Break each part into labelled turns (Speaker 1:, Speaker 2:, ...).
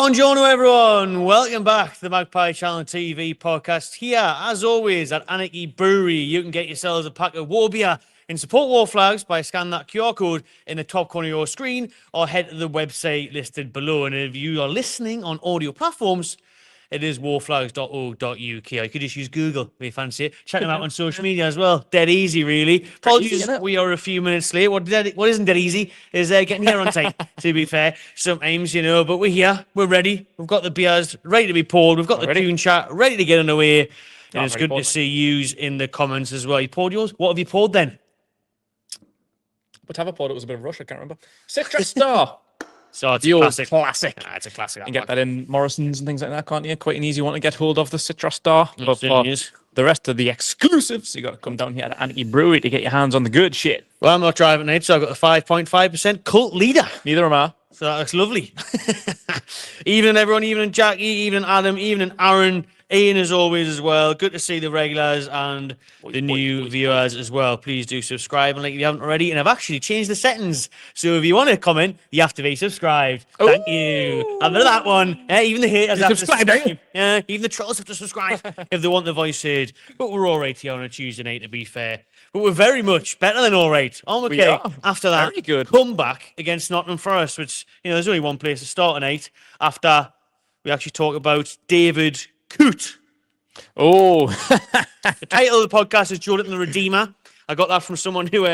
Speaker 1: Buongiorno, everyone. Welcome back to the Magpie Channel TV podcast. Here, as always, at Anarchy Brewery, you can get yourselves a pack of war beer and support War Flags by scanning that QR code in the top corner of your screen or head to the website listed below. And if you are listening on audio platforms, it is warflags.org.uk. I could just use Google if you fancy it. Check them out on social media as well. Dead easy, really. Apologies, we are a few minutes late. What isn't dead easy is getting here on time, to be fair. Sometimes, but we're here. We're ready. We've got the beers ready to be poured. We've got the tune chat ready to get underway. And it's good to see yous in the comments as well. You poured yours? What have you poured then?
Speaker 2: What have I poured? It was a bit of a rush. I can't remember. Citrus Star.
Speaker 1: So it's
Speaker 2: the
Speaker 1: a
Speaker 2: old
Speaker 1: classic.
Speaker 2: It's a classic. You
Speaker 1: can
Speaker 2: get that in Morrison's and things like that, can't you? Quite an easy one to get hold of, the Citrus Star. But for the rest of the exclusives, you got to come down here to Anarchy Brewery to get your hands on the good shit.
Speaker 1: Well, I'm not driving tonight, so I've got the 5.5% Cult Leader.
Speaker 2: Neither am I.
Speaker 1: So that looks lovely. Evening, everyone. Evening, Jackie. Evening, Adam. Evening, Aaron. Ian, as always, as well. Good to see the regulars and the new viewers as well. Please do subscribe and like if you haven't already. And I've actually changed the settings. So if you want to comment, you have to be subscribed. Thank you. I've done that one. Yeah, even the haters have to subscribe. Yeah, even the trolls have to subscribe if they want the voice heard. But we're all right here on a Tuesday night, to be fair. But we're very much better than all right. Okay, after that,
Speaker 2: very good
Speaker 1: comeback against Nottingham Forest, which, there's only one place to start tonight. After we actually talk about David Coote.
Speaker 2: Oh.
Speaker 1: The title of the podcast is Joelinton the Redeemer. I got that from someone who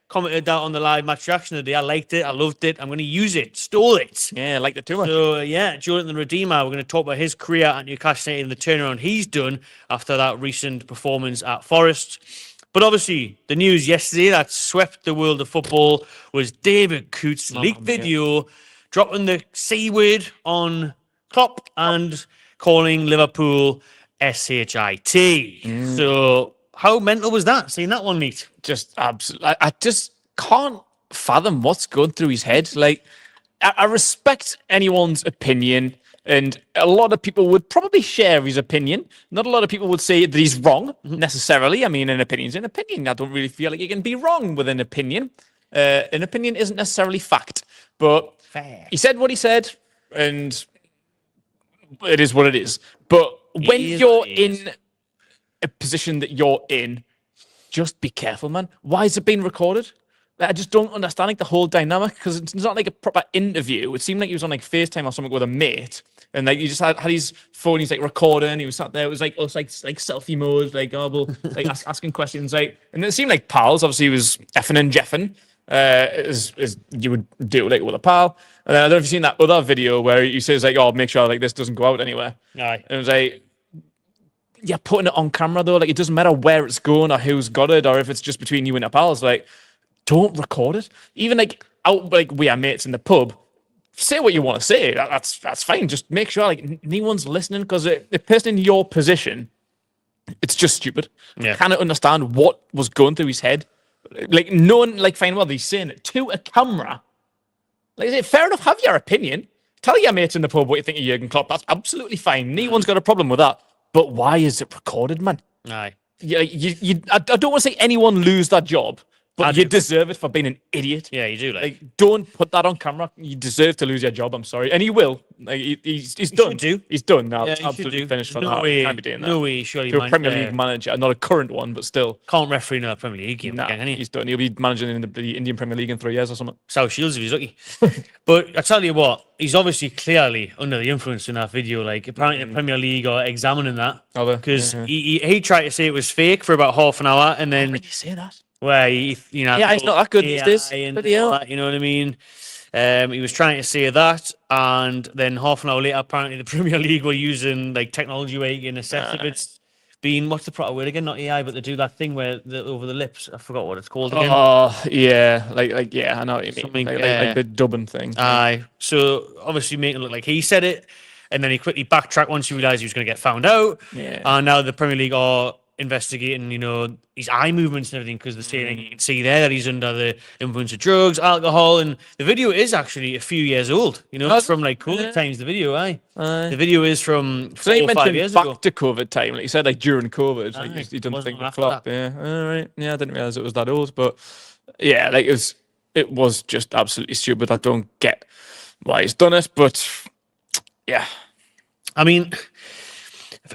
Speaker 1: commented that on the live match reaction today. I liked it. I loved it. I'm going to use it. Stole it.
Speaker 2: Yeah, I liked it too much.
Speaker 1: So, Joelinton the Redeemer. We're going to talk about his career at Newcastle United and the turnaround he's done after that recent performance at Forest. But obviously, the news yesterday that swept the world of football was David Coote's leaked video dropping the C word on Klopp and calling Liverpool SHIT. So how mental was that, seeing that one, Neat?
Speaker 2: Just absolutely. I just can't fathom what's going through his head. Like, I respect anyone's opinion, and a lot of people would probably share his opinion. Not a lot of people would say that he's wrong, necessarily. I mean, an opinion's an opinion. I don't really feel like you can be wrong with an opinion. An opinion isn't necessarily fact, but he said what he said, and it is what it is. But when you're in a position that you're in, just be careful, man. Why is it being recorded? I just don't understand the whole dynamic, because it's not like a proper interview. It seemed like he was on FaceTime or something with a mate, and he just had his phone. He's recording. He was sat there. It was like selfie mode, asking questions, and it seemed like pals. Obviously, he was effing and jeffing. As you would do with a pal. And I don't know if you've seen that other video where he says make sure this doesn't go out anywhere.
Speaker 1: Aye.
Speaker 2: And it was you're putting it on camera though. It doesn't matter where it's going or who's got it or if it's just between you and your pals. Don't record it. Even out we are mates in the pub. Say what you want to say. That's fine. Just make sure no one's listening, because the person in your position, it's just stupid.
Speaker 1: Yeah.
Speaker 2: I cannot understand what was going through his head. No one find what he's saying it to a camera. Is it fair enough? Have your opinion. Tell your mates in the pub what you think of Jurgen Klopp. That's absolutely fine. No one's got a problem with that. But why is it recorded, man?
Speaker 1: Aye.
Speaker 2: I don't want to say anyone lose that job, but you deserve it for being an idiot.
Speaker 1: Yeah, you do.
Speaker 2: Don't put that on camera. You deserve to lose your job. I'm sorry, and he will. He's done. He's done now. Absolutely finished for that. Can't be doing that.
Speaker 1: No way. Surely,
Speaker 2: to a Premier League manager, not a current one, but still
Speaker 1: can't referee in a Premier League game. Can he?
Speaker 2: He's done. He'll be managing in the Indian Premier League in 3 years or something.
Speaker 1: South Shields if he's lucky. But I tell you what, he's obviously clearly under the influence in that video. Apparently, the Premier League are examining that because he tried to say it was fake for about half an hour, and then
Speaker 2: did you say that?
Speaker 1: Where he's not
Speaker 2: that good these days.
Speaker 1: You know what I mean? He was trying to say that, and then half an hour later, apparently the Premier League were using technology where you can assess if it's been, what's the proper word again? Not AI, but they do that thing where over the lips. I forgot what it's called again.
Speaker 2: Oh yeah, I know what you mean. Something like the dubbing thing.
Speaker 1: Aye. So obviously making it look like he said it, and then he quickly backtracked once he realised he was going to get found out.
Speaker 2: Yeah.
Speaker 1: And now the Premier League are investigating, his eye movements and everything, because they're saying you can see there that he's under the influence of drugs, alcohol, and the video is actually a few years old. It's from COVID times. The video, the video is from 4 or 5 years ago.
Speaker 2: Back to COVID time, like you said, during COVID, you didn't think of Klopp. Yeah, all right. Yeah, I didn't realize it was that old, but yeah, it was just absolutely stupid. I don't get why he's done it, but Yeah.
Speaker 1: I mean,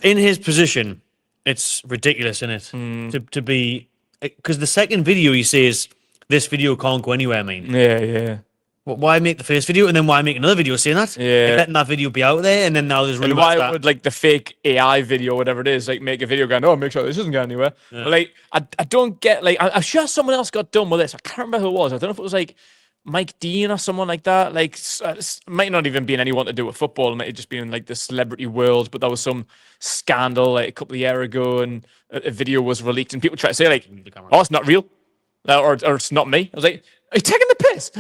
Speaker 1: in his position, it's ridiculous, isn't it? To be, because the second video he says this video can't go anywhere. I mean,
Speaker 2: Yeah.
Speaker 1: why make the first video and then why make another video saying that?
Speaker 2: Yeah.
Speaker 1: Letting that video be out there, and then now there's
Speaker 2: And
Speaker 1: rumors
Speaker 2: why
Speaker 1: that
Speaker 2: would like the fake AI video, whatever it is, like make a video going, oh, make sure this doesn't go anywhere. But, like, I don't get, like, I'm sure someone else got done with this. I can't remember who it was. I don't know if it was like Mike Dean or someone like that. Like, might not even been anyone to do with football. It might have just been in like the celebrity world. But there was some scandal like a couple of years ago, and a video was released, and people try to say like, "Oh, it's not real," or it's not me. I was like, "Are you taking the piss?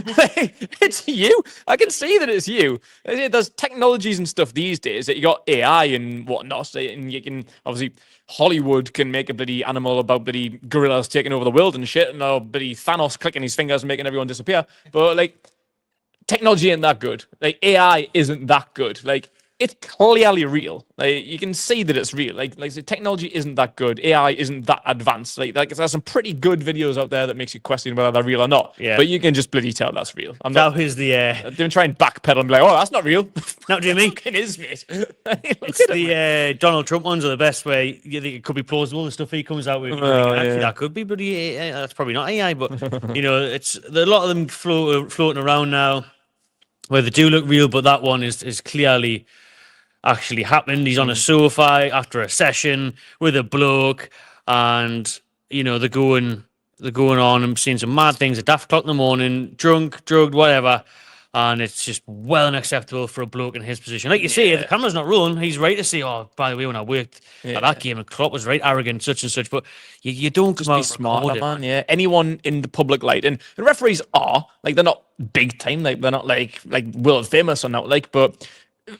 Speaker 2: It's you. I can see that it's you." There's technologies and stuff these days that you got AI and whatnot, and you can obviously. Hollywood can make a bloody animal about bloody gorillas taking over the world and shit, and bloody Thanos clicking his fingers and making everyone disappear. But like, technology ain't that good. Like, AI isn't that good. Like, it's clearly real. Like, you can see that it's real. Like the technology isn't that good. AI isn't that advanced. Like there's some pretty good videos out there that makes you question whether they're real or not.
Speaker 1: Yeah.
Speaker 2: But you can just bloody tell that's real.
Speaker 1: that was the.
Speaker 2: Don't try and backpedal and be like, oh, that's not real.
Speaker 1: Not do you mean?
Speaker 2: It is, mate.
Speaker 1: It's the Donald Trump ones are the best way. You think it could be plausible, the stuff he comes out with. Actually, that could be, but that's probably not AI. But it's a lot of them floating around now, where they do look real, but that one is clearly actually happened. He's on a sofa after a session with a bloke, and they're going on and seeing some mad things at daft o'clock in the morning, drunk, drugged, whatever. And it's just well unacceptable for a bloke in his position. Like you say, if the camera's not rolling, he's right to say, oh, by the way, when I worked at that game, and Klopp was right arrogant, such and such. But you don't
Speaker 2: just
Speaker 1: come
Speaker 2: be
Speaker 1: out
Speaker 2: smart, man. Yeah, anyone in the public light, and referees are like, they're not big time, like they're not like world famous or not, like, but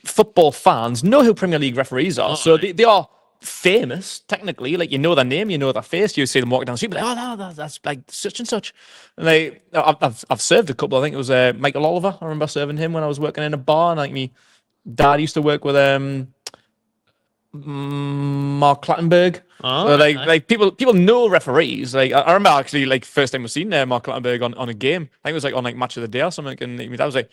Speaker 2: football fans know who Premier League referees are, so they are famous technically. Like, their name, their face. You see them walking down the street, like, oh, no, that's like such and such. And like, I've served a couple. I think it was Michael Oliver. I remember serving him when I was working in a bar. And like, me dad used to work with Mark Clattenburg. So, like people know referees. Like, I remember actually, like, first time we seen Mark Clattenburg on a game. I think it was like on like Match of the Day or something. And my dad was like,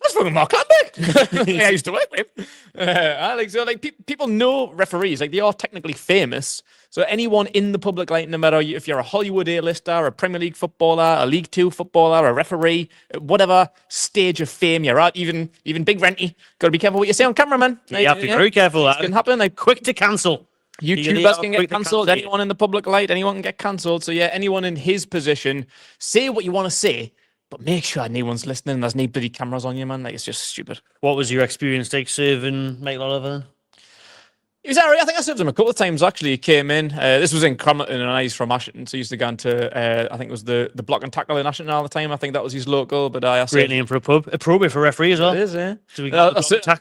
Speaker 2: that's fucking Mark Clattenburg. I used to work with him. People know referees. Like, they are technically famous. So anyone in the public light, no matter if you're a Hollywood A-lister, a Premier League footballer, a League Two footballer, a referee, whatever stage of fame you're at, even Big Renty, got to be careful what you say on camera, man.
Speaker 1: You have to be very careful.
Speaker 2: That can happen. Like,
Speaker 1: quick to cancel.
Speaker 2: YouTubers can get cancelled. Anyone in the public light, anyone can get cancelled. So yeah, anyone in his position, say what you want to say, but make sure no one's listening. There's no bloody cameras on you, man. Like, it's just stupid.
Speaker 1: What was your experience like serving Michael Oliver then?
Speaker 2: He was alright. I think I served him a couple of times, actually. He came in. This was in Cromlin, and he's from Ashton. So he used to go into, I think it was the Block and Tackle in Ashton all the time. I think that was his local. But
Speaker 1: great name for a pub. Appropriate for a referee as well.
Speaker 2: It is, yeah.
Speaker 1: So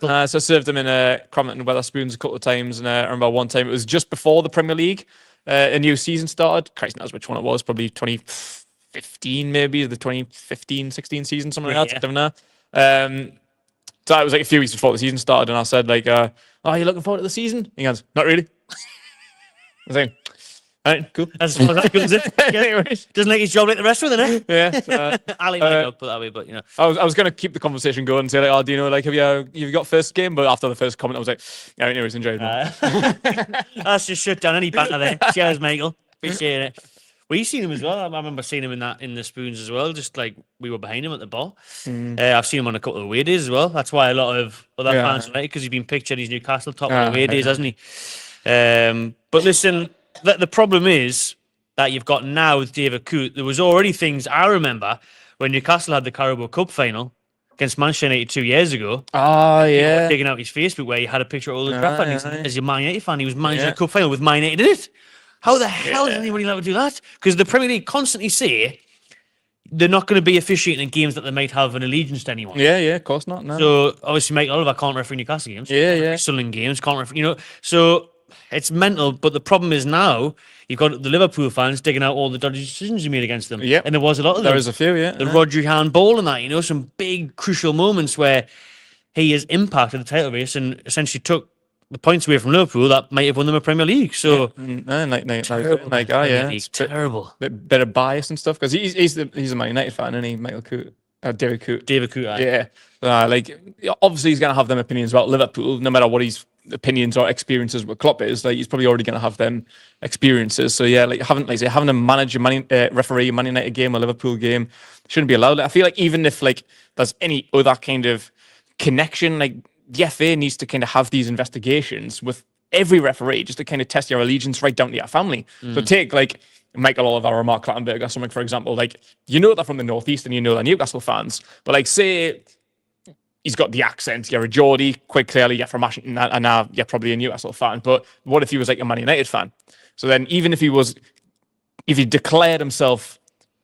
Speaker 1: I
Speaker 2: served him in Cromlin and Wetherspoons a couple of times. And I remember one time, it was just before the Premier League. A new season started. Christ knows which one it was. Probably 2015, maybe the 2015-16 season, something like that. I don't know. So it was like a few weeks before the season started, and I said, like, "Oh, are you looking forward to the season?" He goes, "Not really." I was like, "All right, cool."
Speaker 1: As far as that goes, yeah. Doesn't like his job like the rest of them, eh?
Speaker 2: Yeah.
Speaker 1: Ali might not put that way, but
Speaker 2: I was going to keep the conversation going and say, like, "Oh, do you know, like, have you got first game?" But after the first comment, I was like, "Yeah, anyways, enjoyed it."
Speaker 1: That's just shut down any banter there. Cheers, Michael. Appreciate it. We've seen him as well. I remember seeing him in the Spoons as well. Just like we were behind him at the bar. I've seen him on a couple of away days as well. That's why a lot of other fans relate, because he's been pictured his Newcastle top on away days, hasn't he? But listen, the problem is that you've got now with David Coote. There was already things I remember when Newcastle had the Carabao Cup final against Manchester United 2 years ago.
Speaker 2: Oh, yeah.
Speaker 1: Taking out his Facebook where he had a picture of all the Trafford. As a Man United fan, he was managing a cup final with Man United in it. How the hell is anybody allowed to do that? Because the Premier League constantly say they're not going to be officiating in games that they might have an allegiance to anyone.
Speaker 2: Yeah, of course not. No.
Speaker 1: So obviously, Mike Oliver can't referee Newcastle games.
Speaker 2: Yeah.
Speaker 1: Sunderland games can't referee. So it's mental. But the problem is now you've got the Liverpool fans digging out all the dodgy decisions you made against them.
Speaker 2: Yeah,
Speaker 1: and there was a lot of them.
Speaker 2: There was a few. Yeah,
Speaker 1: the Rodri handball and that. Some big crucial moments where he has impacted the title race and essentially took the points away from Liverpool that might have won them a Premier League. So
Speaker 2: terrible.
Speaker 1: Terrible.
Speaker 2: Bit of bias and stuff, because he's a Man United fan, isn't he, Michael Coote? David Coote.
Speaker 1: David Coote. Aye.
Speaker 2: Yeah. Obviously he's going to have them opinions about Liverpool, no matter what his opinions or experiences with Klopp is. Like, he's probably already going to have them experiences. So yeah, having a manager, referee a Man United game, a Liverpool game shouldn't be allowed. I feel like even if there's any other kind of connection, like the FA needs to kind of have these investigations with every referee just to kind of test your allegiance right down to your family. So take Michael Oliver or Mark Clattenburg or something, for example. Like, you know they're from the Northeast and you know they're Newcastle fans, but say he's got the accent, you're a Geordie, quite clearly you're from Ashington, and now you're probably a Newcastle fan. But what if he was a Man United fan? So then even if he declared himself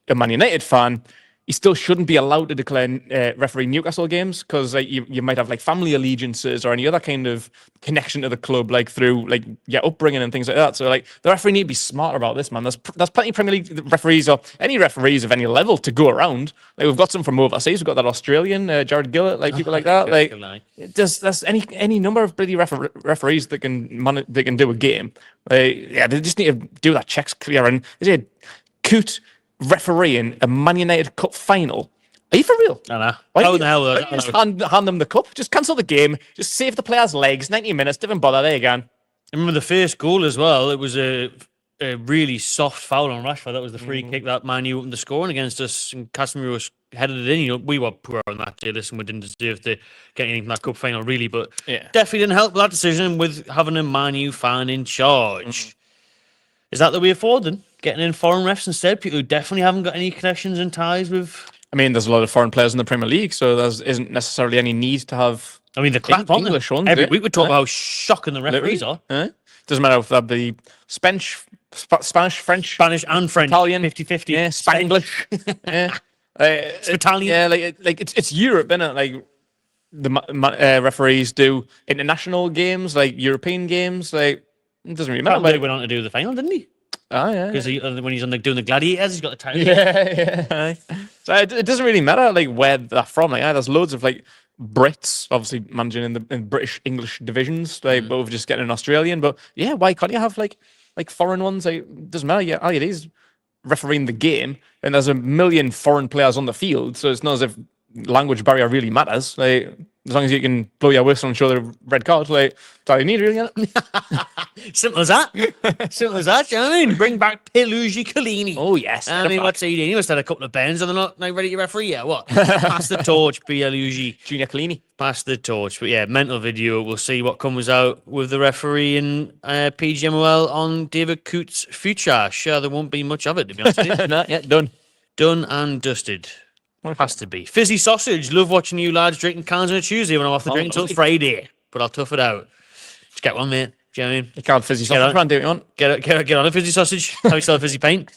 Speaker 2: a Man United fan, he still shouldn't be allowed to declare referee Newcastle games, because you might have family allegiances or any other kind of connection to the club, through your upbringing and things like that. So the referee need to be smarter about this, man. There's plenty of Premier League referees or any referees of any level to go around. We've got some from overseas. We've got that Australian Jared Gillett, people like that. There's any number of bloody referees that can do a game. They just need to do that checks clear. And is it Coote refereeing a Man United Cup final? Are you for real?
Speaker 1: I know. How the hell?
Speaker 2: Just hand them the cup. Just cancel the game. Just save the players' legs. 90 minutes. Didn't bother. There you go.
Speaker 1: I remember the first goal as well. It was a really soft foul on Rashford. That was the free kick that Man U opened the scoring against us, and Casemiro headed it in. We were poor on that day. Listen, we didn't deserve to get anything from that cup final, really, but definitely didn't help with that decision with having a Man U fan in charge. Is that the way forward then? Getting in foreign refs instead? People who definitely haven't got any connections and ties with...
Speaker 2: I mean, there's a lot of foreign players in the Premier League, so there isn't necessarily any need to have...
Speaker 1: I mean, the clap on
Speaker 2: English ones.
Speaker 1: Every week we talk about how shocking the referees are.
Speaker 2: Doesn't matter if that be Spanish, French...
Speaker 1: Spanish and French.
Speaker 2: Italian.
Speaker 1: 50-50.
Speaker 2: Yeah, Spanglish.
Speaker 1: It's Italian.
Speaker 2: Yeah, it's Europe, innit? The referees do international games, European games, it doesn't really matter.
Speaker 1: He went on to do the final, didn't he?
Speaker 2: Oh, yeah.
Speaker 1: Because when he's doing the gladiators, he's got the title.
Speaker 2: Yeah. So it doesn't really matter where they're from. There's loads of Brits obviously managing in British English divisions, but we're just getting an Australian. But yeah, why can't you have foreign ones? It doesn't matter. Yeah, all it is refereeing the game, and there's a million foreign players on the field, so it's not as if language barrier really matters. As long as you can blow your whistle and show the red card, that's all you need, really.
Speaker 1: Simple as that. Simple as that. You know what I mean? Bring back Pilugi Collini.
Speaker 2: Oh, yes.
Speaker 1: I mean, what's he doing? He must have had a couple of bends and they're not ready to referee yet. What? Pass the torch, Pilugi.
Speaker 2: Junior Collini.
Speaker 1: Pass the torch. But yeah, mental video. We'll see what comes out with the referee and PGMOL on David Coote's future. Sure, there won't be much of it, to be honest with you.
Speaker 2: No, yeah, done.
Speaker 1: Done and dusted. Has to be. Fizzy sausage. Love watching you lads drinking cans on a Tuesday when I'm off the drink until Friday. But I'll tough it out. Just get one, mate. Do you know what I mean?
Speaker 2: You can't fizzy sausage, man. Do what you want.
Speaker 1: Get on a fizzy sausage. How you sell a fizzy paint?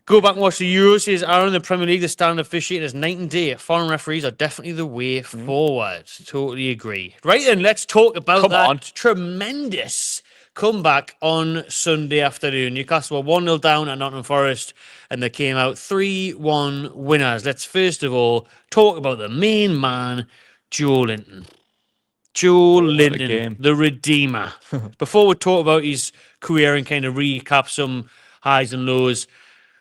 Speaker 1: Go back and watch the Euros. Says Aaron in the Premier League, the standard officiating is night and day. Foreign referees are definitely the way forward. Totally agree. Right then, let's talk about that tremendous comeback on Sunday afternoon. Newcastle were 1-0 down at Nottingham Forest and they came out 3-1 winners. Let's first of all talk about the main man, Joelinton. Joelinton, the Redeemer. Before we talk about his career and kind of recap some highs and lows,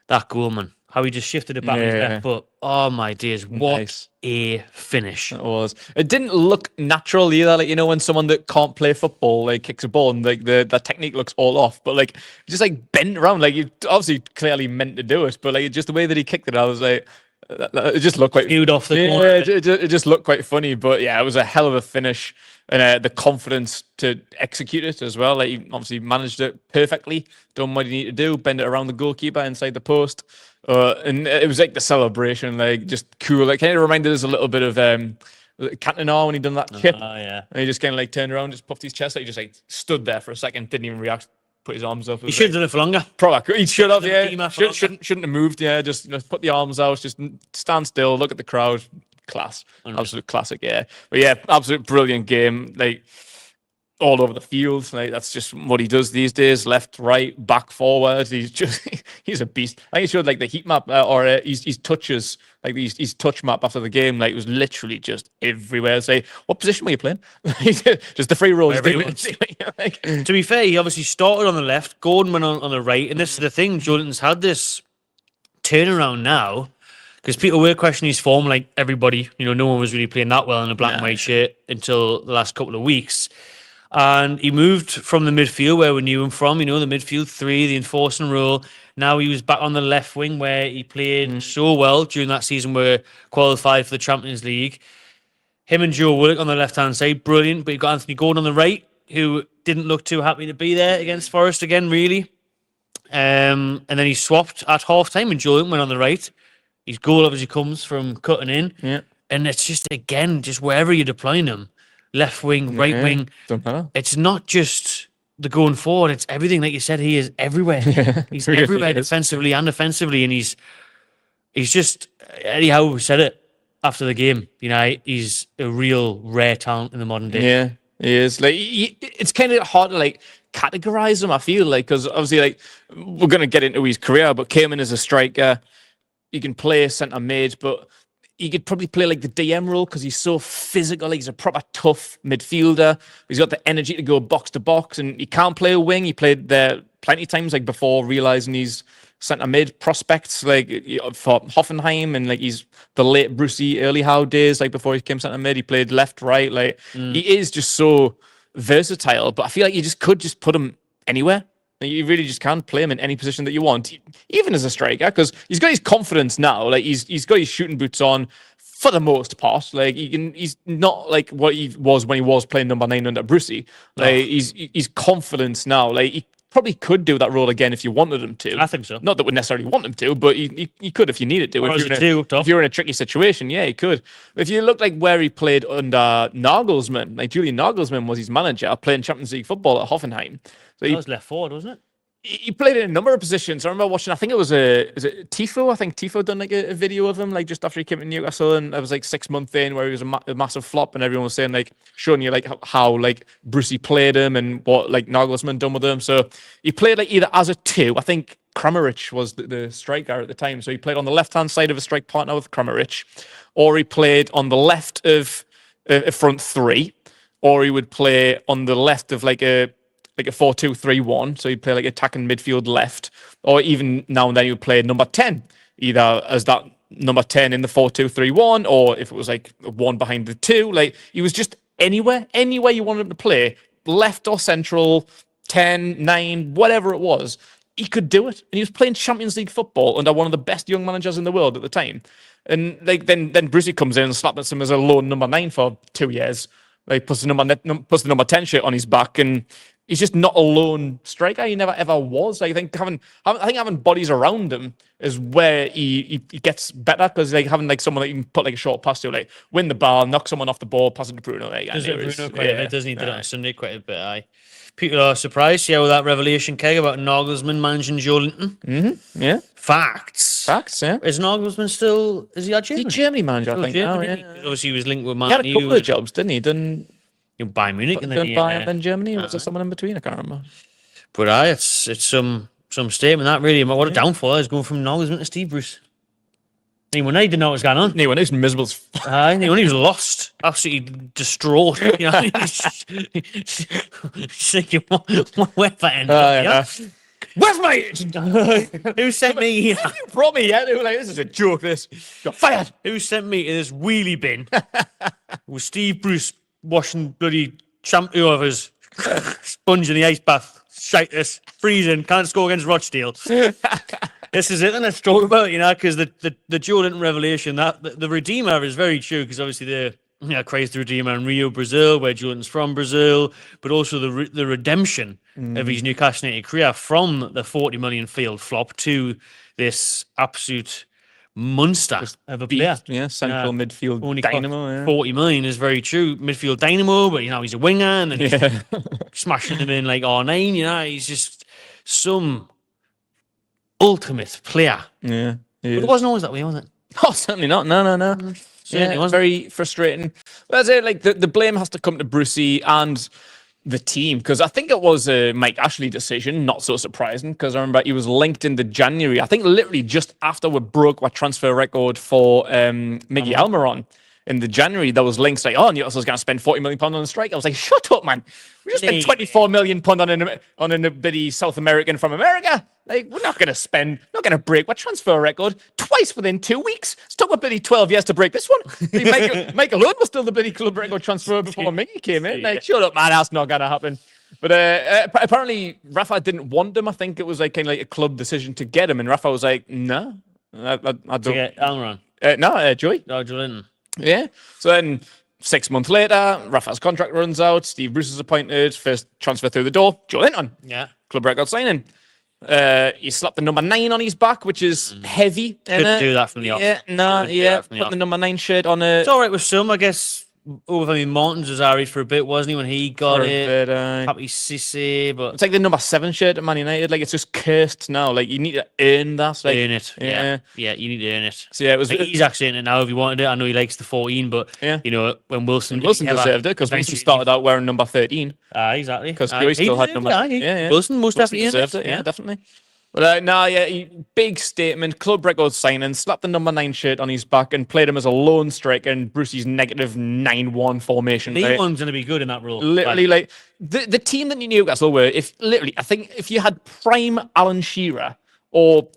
Speaker 1: that goal, man. How he just shifted it back on his left foot. Oh my days, what a finish.
Speaker 2: It was. It didn't look natural either. When someone that can't play football kicks a ball and the technique looks all off, but just bent around, he obviously clearly meant to do it, but just the way that he kicked it, I was like, it just looked quite
Speaker 1: skewed off the corner.
Speaker 2: It just looked quite funny, but yeah, it was a hell of a finish, and the confidence to execute it as well. He obviously managed it perfectly, done what he needed to do, bend it around the goalkeeper inside the post, and it was the celebration, just cool. It kind of reminded us a little bit of Cantona when he done that chip. Oh
Speaker 1: yeah,
Speaker 2: and he just kind of turned around, just puffed his chest, he just stood there for a second, didn't even react. Put his arms up.
Speaker 1: He should have done it for longer.
Speaker 2: Probably. He should have, yeah. Shouldn't have moved, yeah. Just put the arms out, just stand still, look at the crowd. Class. Absolute classic, yeah. But yeah, absolute brilliant game. All over the field. That's just what he does these days. Left, right, back, forward. He's a beast. I think he showed the heat map or his touches, his touch map after the game. It was literally just everywhere. What position were you playing? Just the free rolls.
Speaker 1: To be fair, he obviously started on the left. Gordon went on the right, and this is the thing. Joelinton's had this turnaround now. because people were questioning his form, like everybody. No one was really playing that well in a black and white shirt until the last couple of weeks. And he moved from the midfield where we knew him from, the midfield three, the enforcing role. Now he was back on the left wing where he played so well during that season where qualified for the Champions League. Him and Joe Willock on the left-hand side, brilliant. But you've got Anthony Gordon on the right, who didn't look too happy to be there against Forest again, really. And then he swapped at half-time and Joelinton went on the right. His goal obviously comes from cutting in.
Speaker 2: Yeah.
Speaker 1: And it's just, again, just wherever you're deploying him, left wing, right wing,
Speaker 2: don't matter.
Speaker 1: It's not just the going forward, it's everything. Like you said, he is everywhere. He's really everywhere defensively and offensively. And he's just, Eddie Howe said it after the game, he's a real rare talent in the modern day.
Speaker 2: Yeah, he is. Like, it's kind of hard to like categorize him, I feel like, because obviously, like, we're going to get into his career, but came in as a striker. He can play centre mid, but he could probably play like the DM role because he's so physical. Like, he's a proper tough midfielder. He's got the energy to go box to box, and he can't play a wing. He played there plenty of times, like before realizing he's centre mid prospects, like for Hoffenheim, and like he's the late Brucey, early Howe days, like before he came centre mid. He played left, right. Like he is just so versatile. But I feel like you could put him anywhere. Like, you really just can't play him in any position that you want, even as a striker, because he's got his confidence now. Like he's got his shooting boots on for the most part. Like he's not like what he was when he was playing number 9 under Brucey. Like he's confidence now. Like he probably could do that role again if you wanted him to.
Speaker 1: I think so.
Speaker 2: Not that we necessarily want him to, but he could if you needed to. If you're in a tricky situation, yeah, he could. If you look like where he played under Nagelsmann, like Julian Nagelsmann was his manager, playing Champions League football at Hoffenheim. So
Speaker 1: that was left forward, wasn't it?
Speaker 2: He played in a number of positions. I remember watching, I think it was Tifo? I think Tifo done like a video of him, like just after he came to Newcastle, and it was like 6 months in where he was a massive flop, and everyone was saying, like, showing you like how like Brucey played him and what like Nagelsmann done with him. So he played like either as a 2. I think Kramaric was the striker at the time. So he played on the left-hand side of a strike partner with Kramaric, or he played on the left of a front 3, or he would play on the left of like a 4-2-3-1, so he'd play like attacking midfield left, or even now and then he would play number 10, either as that number 10 in the 4-2-3-1, or if it was like one behind the 2, like he was just anywhere you wanted him to play, left or central, 10, 9, whatever it was, he could do it. And he was playing Champions League football under one of the best young managers in the world at the time. And like then Brucey comes in and slaps him as a lone number 9 for 2 years, like puts the number 10 shirt on his back, and he's just not a lone striker. He never ever was. Like, I think having bodies around him is where he gets better, because like having like someone that you can put like a short pass to, like win the ball, knock someone off the ball, pass it to Bruno. Like,
Speaker 1: does it Bruno quite a bit, doesn't he? Did it on Sunday quite a bit. Aye. People are surprised, how that revelation came about Nagelsmann managing Joelinton.
Speaker 2: Mm-hmm. Yeah.
Speaker 1: Facts.
Speaker 2: Yeah.
Speaker 1: Is Nagelsmann still? Is he at Germany?
Speaker 2: He's Germany manager, I think.
Speaker 1: Germany, yeah. Obviously, he was linked with Man
Speaker 2: He had a couple of jobs, didn't he? Done
Speaker 1: Bayern Munich and then
Speaker 2: Bayern and Germany. Was there someone in between? I can't remember.
Speaker 1: But it's some statement that really. What a downfall is going from Nagelsmann to Steve Bruce. Anyone didn't know what was going on.
Speaker 2: Anyone who's miserable.
Speaker 1: Anyone who was lost, absolutely distraught. He's thinking, where's that end?
Speaker 2: Where's my
Speaker 1: Who sent me here?
Speaker 2: You brought me here? They were like, this is a joke, this. You're fired.
Speaker 1: Who sent me to this wheelie bin with Steve Bruce washing bloody shampoo off his sponge in the ice bath? Shite this. Freezing. Can't score against Rochdale. This is it, and let's talk about it, because the Joelinton revelation, that the Redeemer is very true, because obviously the crazed the Redeemer in Rio, Brazil, where Joelinton's from Brazil, but also the redemption of his Newcastle United career from the 40 million field flop to this absolute monster of a player.
Speaker 2: Yeah, central midfield
Speaker 1: only
Speaker 2: dynamo. Yeah.
Speaker 1: 40 million is very true. Midfield dynamo, but he's a winger, and then he's smashing him in like R9. He's just some ultimate player.
Speaker 2: Yeah.
Speaker 1: But it wasn't always that way, was it?
Speaker 2: Oh, certainly not. No. Yeah, it was very frustrating. That's it. Like the blame has to come to Brucey and the team, because I think it was a Mike Ashley decision. Not so surprising, because I remember he was linked into January. I think literally just after we broke our transfer record for Miggy Almiron. In the January, there was links like, oh, Newcastle's going to spend £40 million on a strike. I was like, shut up, man. We just spent £24 million on a bitty South American from America. Like, we're not going to break our transfer record. twice within 2 weeks. It's took me bloody 12 years to break this one. Michael Owen was still the bloody club record transfer before Mickey came in. Like, shut up, man, that's not going to happen. But apparently, Rafa didn't want him. I think it was like kind of like a club decision to get him. And Rafa was like, no, I don't.
Speaker 1: To get Almiron.
Speaker 2: Joey.
Speaker 1: Oh, Joelinton.
Speaker 2: Yeah. So then 6 months later, Rafa's contract runs out. Steve Bruce is appointed. First transfer through the door, Joelinton.
Speaker 1: Yeah.
Speaker 2: Club record signing. He slapped the number 9 on his back, which is heavy.
Speaker 1: Couldn't do that from the off.
Speaker 2: Put the number 9 shirt on it.
Speaker 1: It's all right with some, I guess. Martins was alright for a bit, wasn't he, when he got it? Happy Cissé, but
Speaker 2: it's like the number 7 shirt at Man United. Like, it's just cursed now. Like, you need to earn that. Like,
Speaker 1: earn it. Yeah, you need to earn it.
Speaker 2: So yeah, it was.
Speaker 1: Like, he's actually in it now if he wanted it. I know he likes the 14, but you know, when Wilson
Speaker 2: deserved it because Wilson started out wearing number 13.
Speaker 1: Exactly.
Speaker 2: Because Joey still had number.
Speaker 1: Wilson most definitely
Speaker 2: deserved it. Yeah, definitely. But big statement, club record signing, slapped the number 9 shirt on his back and played him as a lone striker in Brucey's negative 9-1 formation.
Speaker 1: League One's going to be good in that role.
Speaker 2: Literally, like the team that Newcastle were, I think if you had prime Alan Shearer or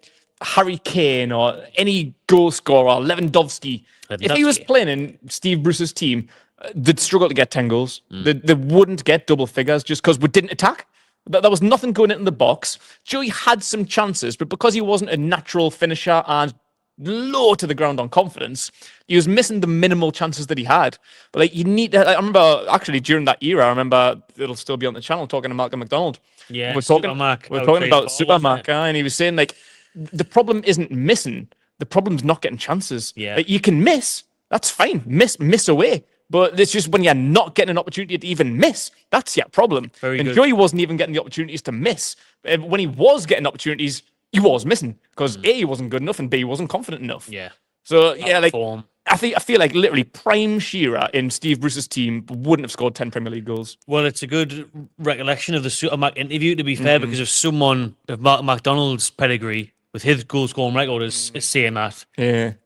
Speaker 2: Harry Kane or any goal scorer, Lewandowski, if he was playing in Steve Bruce's team, they'd struggle to get 10 goals. They wouldn't get double figures just because we didn't attack. There was nothing going into the box. Joey had some chances, but because he wasn't a natural finisher and low to the ground on confidence, he was missing the minimal chances that he had. But like, you need to, I remember actually during that era, I remember it'll still be on the channel talking to Malcolm McDonald.
Speaker 1: Yeah,
Speaker 2: we're talking about Supermac, and he was saying like the problem isn't missing, the problem's not getting chances.
Speaker 1: Yeah,
Speaker 2: like, you can miss, that's fine, miss away. But it's just when you're not getting an opportunity to even miss, that's your problem. And Joey wasn't even getting the opportunities to miss. When he was getting opportunities, he was missing because A, he wasn't good enough, and B, he wasn't confident enough.
Speaker 1: Yeah.
Speaker 2: So I feel like literally prime Shearer in Steve Bruce's team wouldn't have scored 10 Premier League goals.
Speaker 1: Well, it's a good recollection of the Supermac interview, to be fair, because if someone of Mark McDonald's pedigree with his goal scoring record is saying that, then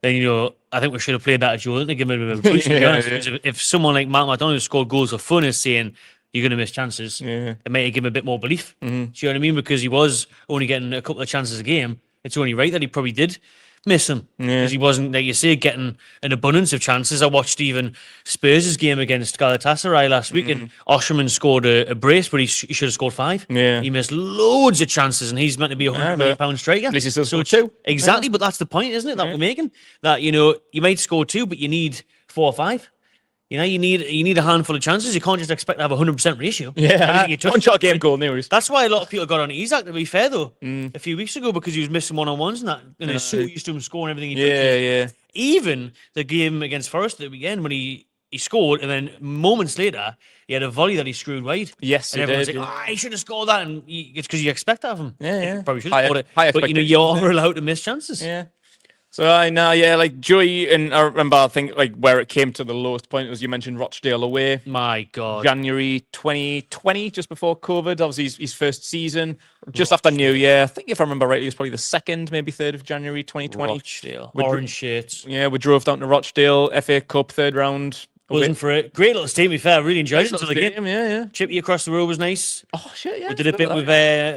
Speaker 1: I think we should have played that at Joelinton to give him a bit of a boost. If someone like Mark McDonald who scored goals for fun is saying you're going to miss chances, it might give him a bit more belief. Do you know what I mean? Because he was only getting a couple of chances a game. It's only right that he probably did miss them because he wasn't, like you say, getting an abundance of chances. I watched even Spurs' game against Galatasaray last week, and Osherman scored a brace, but he should have scored 5. He missed loads of chances, and he's meant to be a £100 million striker.
Speaker 2: This is still scored 2.
Speaker 1: Exactly, but that's the point, isn't it? That we're making that you might score 2, but you need 4 or 5. You need a handful of chances. You can't just expect to have a 100% ratio.
Speaker 2: One shot game goal, anyways.
Speaker 1: That's why a lot of people got on Isaac, to be fair, though, a few weeks ago, because he was missing one-on-ones and that. And they're so used to him scoring everything he did. Even the game against Forest at the weekend when he scored, and then moments later, he had a volley that he screwed wide.
Speaker 2: Yes,
Speaker 1: and everyone's like, he should have scored that. And it's because you expect that of him. Probably should have scored it. But, you're allowed to miss chances.
Speaker 2: So like Joey, and I remember, I think like where it came to the lowest point was you mentioned Rochdale away.
Speaker 1: My God.
Speaker 2: January 2020, just before COVID. Obviously his first season, just after New Year. I think if I remember rightly, it was probably the 2nd, maybe 3rd of January 2020.
Speaker 1: Rochdale. Orange shirts.
Speaker 2: Yeah, we drove down to Rochdale, FA Cup, 3rd round.
Speaker 1: Wasn't for it. Great little team, to be fair. I really enjoyed it until the game.
Speaker 2: Yeah.
Speaker 1: Chippy across the road was nice.
Speaker 2: Oh, shit, yeah.
Speaker 1: We did a bit with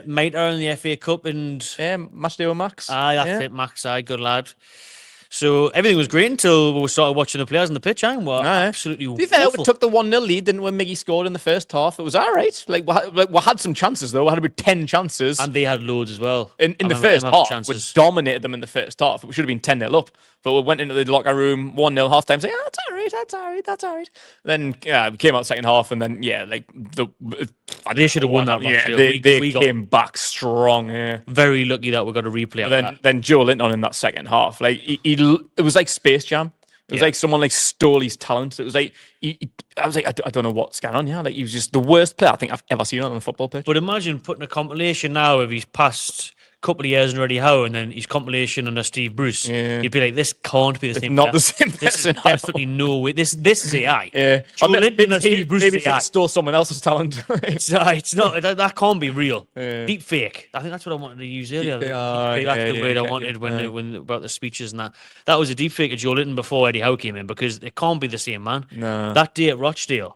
Speaker 1: Mater in the FA Cup and...
Speaker 2: Matchday with Max.
Speaker 1: That's it, Max. Good lad. So everything was great until we started watching the players on the pitch. Absolutely
Speaker 2: to be fair, we took the 1-0 lead, didn't we? Miggy scored in the first half. It was all right. Like we had some chances, though. We had about 10 chances.
Speaker 1: And they had loads as well.
Speaker 2: In the first half. We dominated them in the first half. We should have been 10-0 up. But we went into the locker room, 1-0 half time, saying, that's all right. Then, we came out second half, and then,
Speaker 1: they should have won that match.
Speaker 2: They came back strong,
Speaker 1: Very lucky that we got a replay of that.
Speaker 2: Then Joelinton in that second half, like, it was like Space Jam. It was like someone like stole his talent. It was like, I was like, I don't know what's going on here. Like, he was just the worst player I think I've ever seen on a football pitch.
Speaker 1: But imagine putting a compilation now of his past couple of years in already Howe, and then his compilation under Steve Bruce. You'd be like, this can't be the same.
Speaker 2: Not the same person.
Speaker 1: This is definitely no way. This is AI.
Speaker 2: Joelinton under Steve Bruce maybe AI. Stole someone else's talent.
Speaker 1: It's not. That can't be real. Deep fake. I think that's what I wanted to use earlier. That's the word I wanted when about the speeches and that. That was a deep fake of Joelinton before Eddie Howe came in, because it can't be the same man.
Speaker 2: No.
Speaker 1: That day at Rochdale,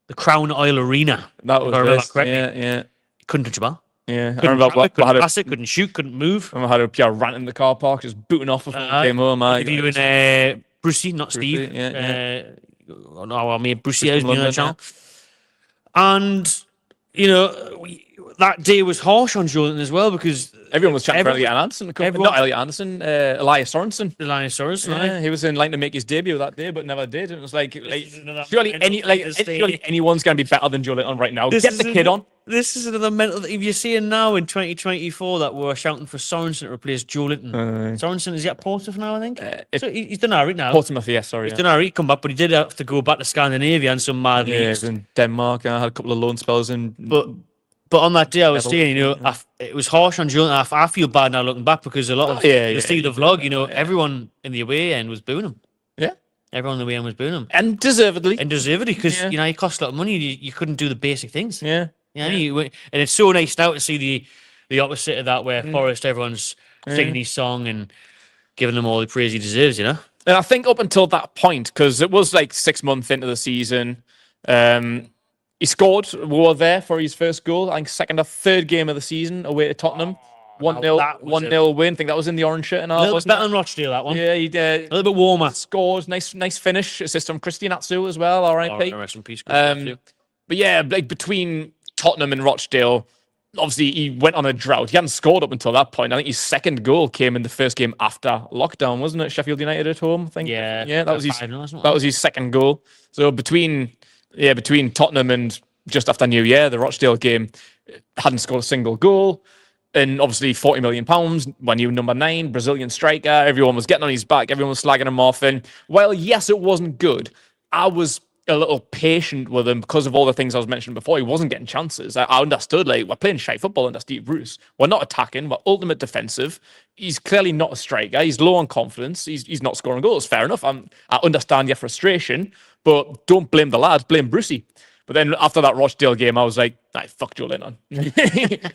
Speaker 1: the Crown Oil Arena.
Speaker 2: That was correctly.
Speaker 1: Couldn't touch a ball.
Speaker 2: Yeah, I
Speaker 1: Couldn't
Speaker 2: remember
Speaker 1: travel,
Speaker 2: I
Speaker 1: couldn't
Speaker 2: had a,
Speaker 1: pass it, couldn't shoot, couldn't move.
Speaker 2: I had a pure rant in the car park, just booting off before we came home.
Speaker 1: Interviewing Brucey, not Steve. No, I mean Brucey, who's been on the channel. And that day was harsh on Joelinton as well because
Speaker 2: everyone was chatting for Elliot Anderson. Not Elliot Anderson, Elias Sorensen.
Speaker 1: Elias Sorensen,
Speaker 2: yeah, he was in line to make his debut that day, but never did. And it was surely anyone's going to be better than Joelinton right now. Get the kid on.
Speaker 1: This is another mental. If you're seeing now in 2024 that we're shouting for Sorensen to replace Joelinton. Sorensen is he at Portsmouth now? I think so. He's done alright now.
Speaker 2: Portsmouth, yes, sorry.
Speaker 1: He's done alright. Come back, but he did have to go back to Scandinavia and some mad leagues.
Speaker 2: Yeah, he was in Denmark. I had a couple of loan spells in.
Speaker 1: But on that day, I was saying, it was harsh on Joelinton. I feel bad now looking back because a lot of the vlog, everyone in the away end was booing him.
Speaker 2: Yeah.
Speaker 1: Everyone in the away end was booing him.
Speaker 2: And deservedly.
Speaker 1: Because, he cost a lot of money. You couldn't do the basic things.
Speaker 2: Yeah.
Speaker 1: And it's so nice now to see the opposite of that where Forrest, everyone's singing his song and giving him all the praise he deserves, And
Speaker 2: I think up until that point, because it was like 6 months into the season, he scored. We were there for his first goal. I think second or third game of the season away to Tottenham. 1-0 win. I think that was in the orange shirt. And
Speaker 1: a little bit better than Rochdale, that one.
Speaker 2: Yeah, he did.
Speaker 1: A little bit warmer.
Speaker 2: Scored. Nice finish. Assist from Christian Atsu as well. R.I.P.
Speaker 1: Rest in peace.
Speaker 2: But yeah, like between Tottenham and Rochdale, obviously he went on a drought. He hadn't scored up until that point. I think his second goal came in the first game after lockdown, wasn't it? Sheffield United at home, I think.
Speaker 1: Yeah,
Speaker 2: that was his second goal. So between Tottenham and just after New Year, the Rochdale game, hadn't scored a single goal. And obviously £40 million, when you number 9, Brazilian striker, everyone was getting on his back, everyone was slagging him off. And while yes, it wasn't good, I was a little patient with him because of all the things I was mentioning before. He wasn't getting chances. I understood, we're playing shy football under Steve Bruce. We're not attacking. We're ultimate defensive. He's clearly not a striker. He's low on confidence. He's not scoring goals. Fair enough. I understand your frustration, but don't blame the lad. Blame Brucey. But then after that Rochdale game, I was like, fuck Joelinton.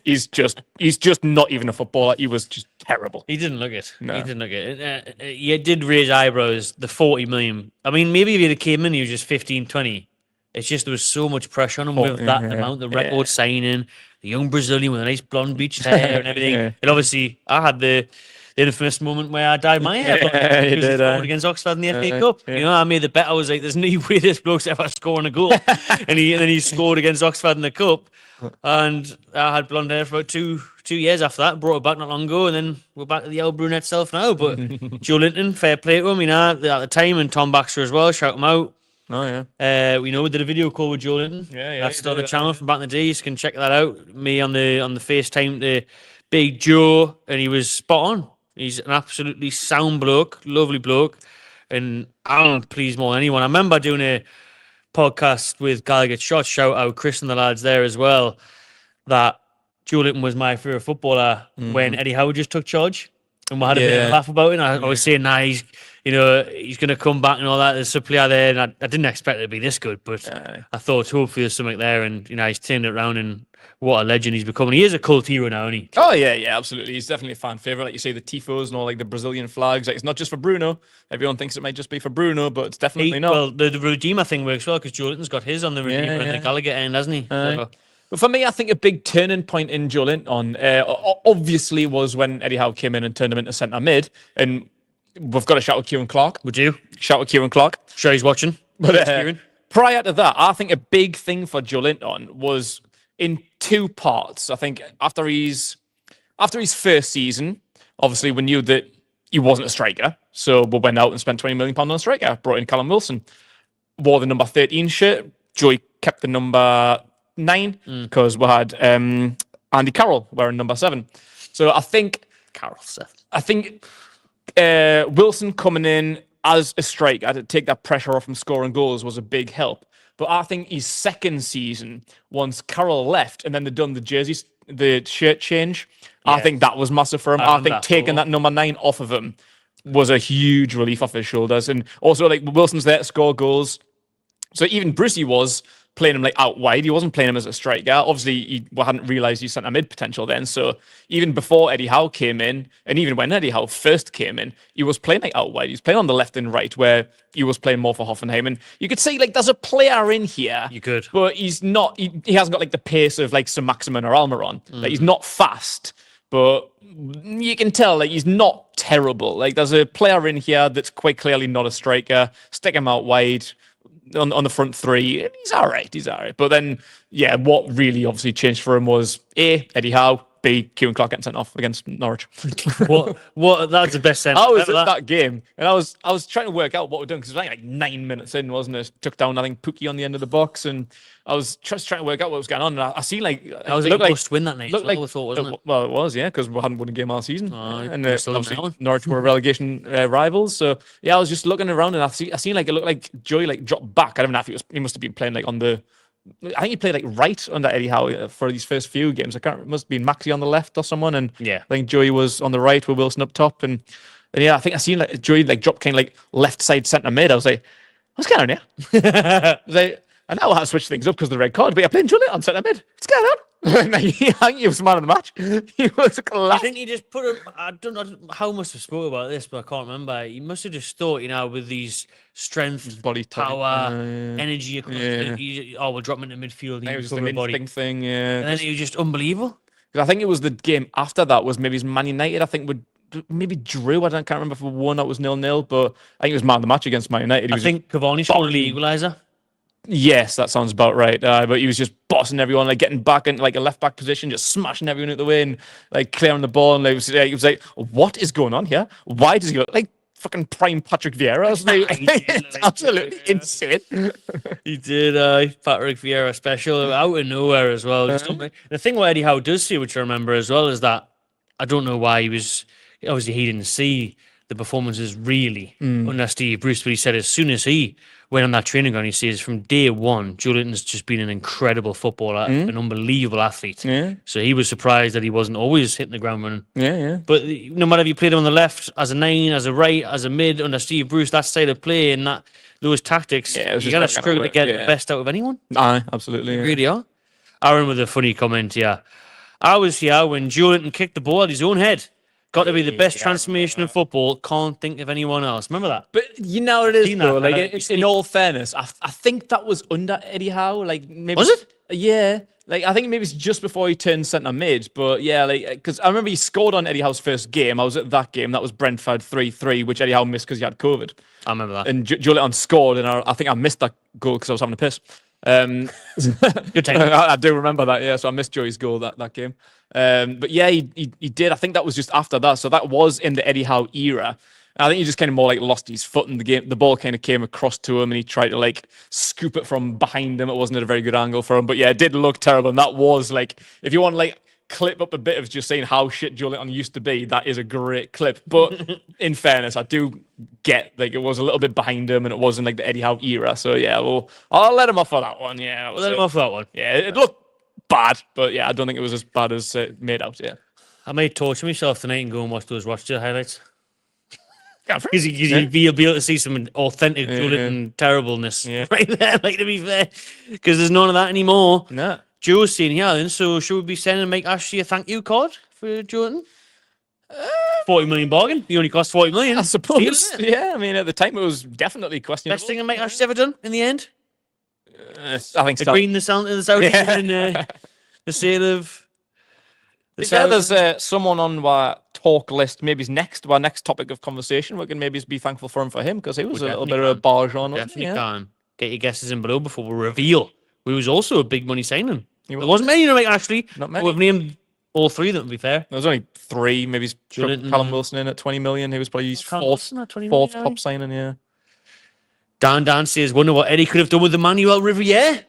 Speaker 2: he's just not even a footballer. He was just terrible.
Speaker 1: He didn't look it.
Speaker 2: No.
Speaker 1: He didn't look it. He did raise eyebrows, the 40 million. I mean, maybe if he had came in, he was just 15, 20. It's just there was so much pressure on him with that amount, the record signing, the young Brazilian with a nice blonde bleached hair and everything. And obviously, I had the infamous moment where I dyed my hair because he scored against Oxford in the FA Cup. I made the bet. I was like, "There's no way this bloke's ever scoring a goal," and then he scored against Oxford in the Cup. And I had blonde hair for about two years after that. Brought it back not long ago, and then we're back to the old brunette self now. But Joelinton, fair play to him. At the time, and Tom Baxter as well. Shout him out.
Speaker 2: Oh yeah.
Speaker 1: We did a video call with Joelinton. That's still the channel from back in the day. You can check that out. Me on the FaceTime to Big Joe, and he was spot on. He's an absolutely sound bloke, lovely bloke, and I don't please more than anyone. I remember doing a podcast with Gallagher Shots, shout out Chris and the lads there as well, that Joelinton was my favourite footballer when Eddie Howe just took charge, and we had a bit of a laugh about it. And I was saying, he's going to come back and all that. There's a player there, and I didn't expect it to be this good, but I thought hopefully there's something there, and he's turned it around and. What a legend he's becoming. He is a cult hero now, isn't he?
Speaker 2: Oh, yeah, absolutely. He's definitely a fan favourite. Like you say, the tifos and all the Brazilian flags. It's not just for Bruno. Everyone thinks it might just be for Bruno, but it's definitely not.
Speaker 1: Well, the Redeemer thing works well because Joelinton's got his on the Redeemer and the Gallagher end, hasn't he?
Speaker 2: But for me, I think a big turning point in Joelinton obviously was when Eddie Howe came in and turned him into centre mid. And we've got to shout out Kieran Clark.
Speaker 1: Would you?
Speaker 2: Shout out Kieran Clark.
Speaker 1: Sure he's watching.
Speaker 2: But prior to that, I think a big thing for Joelinton was in two parts. I think after his first season, obviously we knew that he wasn't a striker, so we went out and spent £20 million on a striker. Brought in Callum Wilson, wore the number 13 shirt. Joey kept the number 9 because we had Andy Carroll wearing number 7. So I think Wilson coming in as a striker to take that pressure off from scoring goals was a big help. But I think his second season, once Carroll left and then they'd done the shirt change, I think that was massive for him. I think taking that number 9 off of him was a huge relief off his shoulders. And also, Wilson's there to score goals. So even Brucey was playing him like out wide. He wasn't playing him as a striker. Obviously, he hadn't realised he centre mid potential then. So even before Eddie Howe came in, and even when Eddie Howe first came in, he was playing like out wide. He was playing on the left and right, where he was playing more for Hoffenheim. And you could see like there's a player in here.
Speaker 1: You could,
Speaker 2: but he's not. He hasn't got like the pace of like Sir Maximin or Almiron. Like he's not fast, but you can tell like he's not terrible. Like there's a player in here that's quite clearly not a striker. Stick him out wide on the front three. He's all right. But then, yeah, what really obviously changed for him was A, Eddie Howe, B, Kieran Clark getting sent off against Norwich.
Speaker 1: what? That's the best sense.
Speaker 2: I was at that game, and I was trying to work out what we're doing because it was like 9 minutes in, wasn't it? Took down, I think, Pookie on the end of the box, and I was just trying to work out what was going on. And I seen like
Speaker 1: I was like a must win that night.
Speaker 2: Looked like,
Speaker 1: I thought, wasn't it?
Speaker 2: Well, it was, yeah, because we hadn't won a game all season, and obviously
Speaker 1: on.
Speaker 2: Norwich were relegation rivals. So yeah, I was just looking around, and I seen like it looked like Joey like dropped back. I don't know if he must have been playing like on the. I think he played like right under Eddie Howe for these first few games. It must have been Maxi on the left or someone, and I think Joey was on the right with Wilson up top, and yeah, I think I seen like Joey like drop kind of like left side centre mid. I was like, what's going on here? I was like, I know how to switch things up because of the red card, but you're playing Joelinton on centre mid. What's going on? I think he was man of the match. He was class.
Speaker 1: I think he just put him. I don't know how must have spoke about this, but I can't remember. He must have just thought, with these strength,
Speaker 2: body
Speaker 1: power, energy. We'll drop him into midfield.
Speaker 2: It was just an instinct thing, yeah.
Speaker 1: And then he was just unbelievable.
Speaker 2: I think it was the game after that was maybe Man United. I think would maybe drew. I can't remember if we won. That was 0-0, but I think it was man of the match against Man United.
Speaker 1: I think Cavani scored the equaliser.
Speaker 2: Yes, that sounds about right. But he was just bossing everyone, like getting back in like a left back position, just smashing everyone out the way and like clearing the ball. And he was like, "What is going on here? Why does he look like fucking prime Patrick Vieira?" It's absolutely insane.
Speaker 1: He did Patrick Vieira special out of nowhere as well. The thing what Eddie Howe does see, which I remember as well, is that I don't know why he didn't see the performances really under Steve Bruce, but he said as soon as he went on that training ground, he says from day one, Joelinton's just been an incredible footballer, an unbelievable athlete. Yeah. So he was surprised that he wasn't always hitting the ground running.
Speaker 2: Yeah.
Speaker 1: But no matter if you played him on the left, as a 9, as a right, as a mid, under Steve Bruce, that style of play and those tactics, you got to struggle to get the best out of anyone.
Speaker 2: Aye, absolutely.
Speaker 1: You really are. Aaron with a funny comment here. I was here when Joelinton kicked the ball at his own head. Got to be the best transformation in football. Can't think of anyone else. Remember that?
Speaker 2: But you know what it is, though. Like, in all fairness, I think that was under Eddie Howe. Like, maybe
Speaker 1: was it?
Speaker 2: Yeah. Like, I think maybe it's just before he turned centre mid. But yeah, like, because I remember he scored on Eddie Howe's first game. I was at that game. That was Brentford 3-3, which Eddie Howe missed because he had COVID.
Speaker 1: I remember that.
Speaker 2: And Joelinton scored, and I think I missed that goal because I was having a piss.
Speaker 1: Good time.
Speaker 2: I do remember that, yeah. So I missed Joey's goal that game. But yeah, he did. I think that was just after that. So that was in the Eddie Howe era. I think he just kind of more like lost his foot in the game. The ball kind of came across to him and he tried to like scoop it from behind him. It wasn't at a very good angle for him. But yeah, it did look terrible. And that was like, if you want to like clip up a bit of just saying how shit Joelinton used to be, that is a great clip. But in fairness, I do get like it was a little bit behind him and it wasn't like the Eddie Howe era. So yeah, well, I'll let him off for that one. Yeah,
Speaker 1: we'll let him off for that one.
Speaker 2: Yeah, it looked bad, but yeah, I don't think it was as bad as made out. Yeah,
Speaker 1: I may torture myself tonight and go and watch those Rochdale highlights. Because you'll be able to see some authentic Joelinton terribleness right there, like, to be fair. Because there's none of that anymore.
Speaker 2: No.
Speaker 1: Joe's seen here, then, so should we be sending Mike Ashley a thank you card for Joelinton? 40 million bargain. He only cost 40 million.
Speaker 2: I suppose. Yeah, I mean, at the time, it was definitely questionable.
Speaker 1: Best thing that Mike Ashley's ever done in the end?
Speaker 2: I think so.
Speaker 1: Agreeing the Saudi and the sale of...
Speaker 2: There's someone on our talk list, maybe our next topic of conversation. We can maybe be thankful for him for him because he was a little bit of a barge on.
Speaker 1: Definitely can. Get your guesses in below before we reveal. We was also a big money signing. There wasn't many, Mike Ashley.
Speaker 2: Not many.
Speaker 1: We've named all 3 of them, to be fair.
Speaker 2: There was only 3. Maybe Callum Wilson in at 20 million. He was probably his fourth top signing, yeah.
Speaker 1: Dan says, wonder what Eddie could have done with Emmanuel Riviere.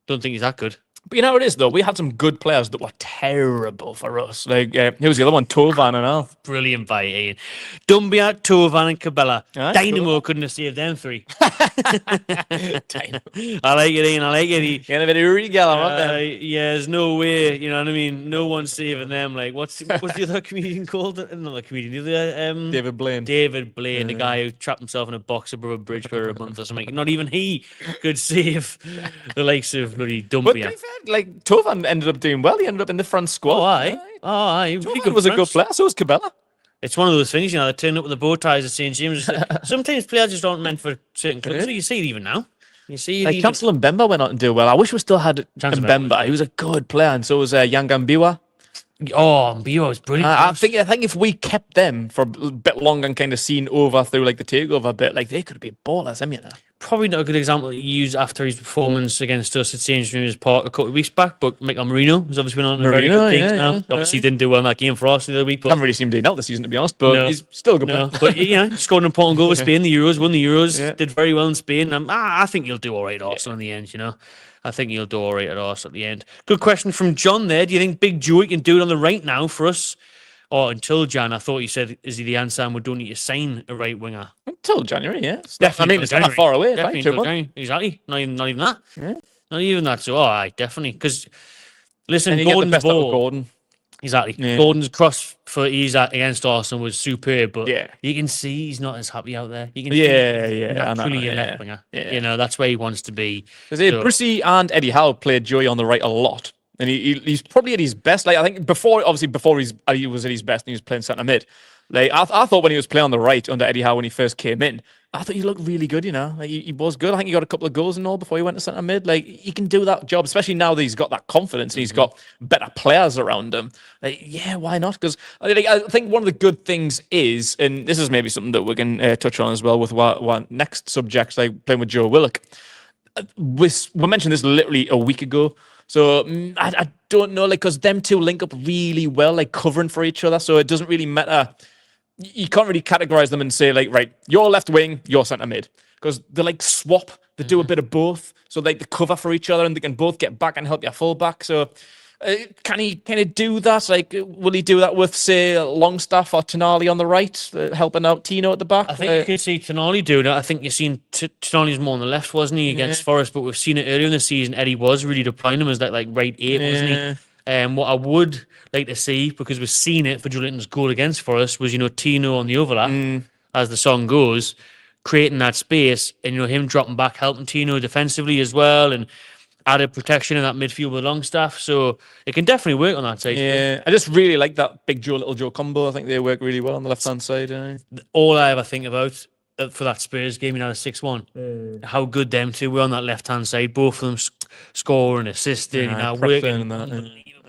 Speaker 1: Don't think he's that good.
Speaker 2: But you know what it is, though? We had some good players that were terrible for us. Like, who was the other one? Tovan and all.
Speaker 1: Brilliant by Ian. Dumbia, Tovan, and Cabela.
Speaker 2: Aye,
Speaker 1: Dynamo couldn't have saved them three.
Speaker 2: Dynamo.
Speaker 1: I like it, Ian. I like it.
Speaker 2: Getting a bit of regal, aren't they?
Speaker 1: Yeah, there's no way. You know what I mean? No one's saving them. Like, what's the other comedian called? Another comedian. The other,
Speaker 2: David Blaine.
Speaker 1: David Blaine, the guy who trapped himself in a box above a bridge for a month or something. Not even he could save the likes of bloody
Speaker 2: But to
Speaker 1: Dumbia.
Speaker 2: be fair, like, Tovan ended up doing well. He ended up in the front squad.
Speaker 1: Oh, aye. Really
Speaker 2: Tovan was a good player. So was Cabela.
Speaker 1: It's one of those things, you know, they turn up with the bow ties at St. James. Sometimes players just aren't meant for certain clubs. You see it even now. You see it
Speaker 2: Like, Chancellor Mbemba went out and did well. I wish we still had Mbemba. He was a good player, and so was Yangambiwa.
Speaker 1: Oh, Mbio was brilliant.
Speaker 2: I think if we kept them for a bit longer and kind of seen over through like the takeover bit, like they could be ballers. I mean,
Speaker 1: Probably not a good example to use after his performance against us at St. James Park a couple of weeks back, but Michael Marino has obviously been on a very good thing now. Obviously, didn't do well in that game for us the other week. But
Speaker 2: I haven't really seen him doing out this season, to be honest, but he's still a good player.
Speaker 1: But yeah, scored an important goal with Spain, the Euros, won the Euros, did very well in Spain. I think he'll do all right at Arsenal in the end, you know. I think he'll do all right at Arsenal at the end. Good question from John there. Do you think Big Joey can do it on the right now for us? Or until Jan? I thought you said, is he the answer and we don't need to sign a right winger?
Speaker 2: Until January, yeah.
Speaker 1: Definitely.
Speaker 2: I mean, it's not far away.
Speaker 1: Definitely until January. Exactly. Not even that.
Speaker 2: Yeah.
Speaker 1: Not even that. So, all right, definitely. Because, listen,
Speaker 2: And you get the
Speaker 1: Gordon's
Speaker 2: best out of
Speaker 1: ball.
Speaker 2: Gordon.
Speaker 1: Exactly.
Speaker 2: Yeah.
Speaker 1: Gordon's cross for Isaac against Arsenal was superb, but
Speaker 2: Yeah.
Speaker 1: you can see he's not as happy out there. You can
Speaker 2: Yeah,
Speaker 1: see
Speaker 2: yeah.
Speaker 1: naturally a left winger. You know, that's where he wants to be.
Speaker 2: Because Brucey and Eddie Howe played Joey on the right a lot. And he's probably at his best. Like, I think before he was at his best and he was playing centre mid. Like, I thought when he was playing on the right under Eddie Howe when he first came in, I thought he looked really good, you know. Like, he was good. I think he got a couple of goals and all before he went to centre mid. Like, he can do that job, especially now that he's got that confidence and he's got better players around him. Like, yeah, why not? Because I think one of the good things is, and this is maybe something that we can touch on as well with our next subject, like playing with Joe Willock. We mentioned this literally a week ago. So I don't know, like, because them two link up really well, like covering for each other. So it doesn't really matter. You can't really categorize them and say, like, right, you're left wing, you're centre mid. Because they like swap, they do a bit of both. So like they cover for each other and they can both get back and help your full back. So can he kind of do that? Like, will he do that with, say, Longstaff or Tonali on the right, helping out Tino at the back?
Speaker 1: I think you could see Tonali do that. I think you've seen Tonali's more on the left, wasn't he, against Forest? But we've seen it earlier in the season. Eddie was really deploying him as that like right eight, wasn't he? What I would like to see, because we've seen it for Joelinton's goal against Forest, was, you know, Tino on the overlap, as the song goes, creating that space, and, you know, him dropping back, helping Tino defensively as well, and added protection in that midfield with Longstaff. So it can definitely work on that side.
Speaker 2: Yeah, I just really like that Big Joe, Little Joe combo. I think they work really well on the left-hand side.
Speaker 1: All I ever think about for that Spurs game, you know, the 6-1, how good them two were on that left-hand side. Both of them scoring, assisting, you know, working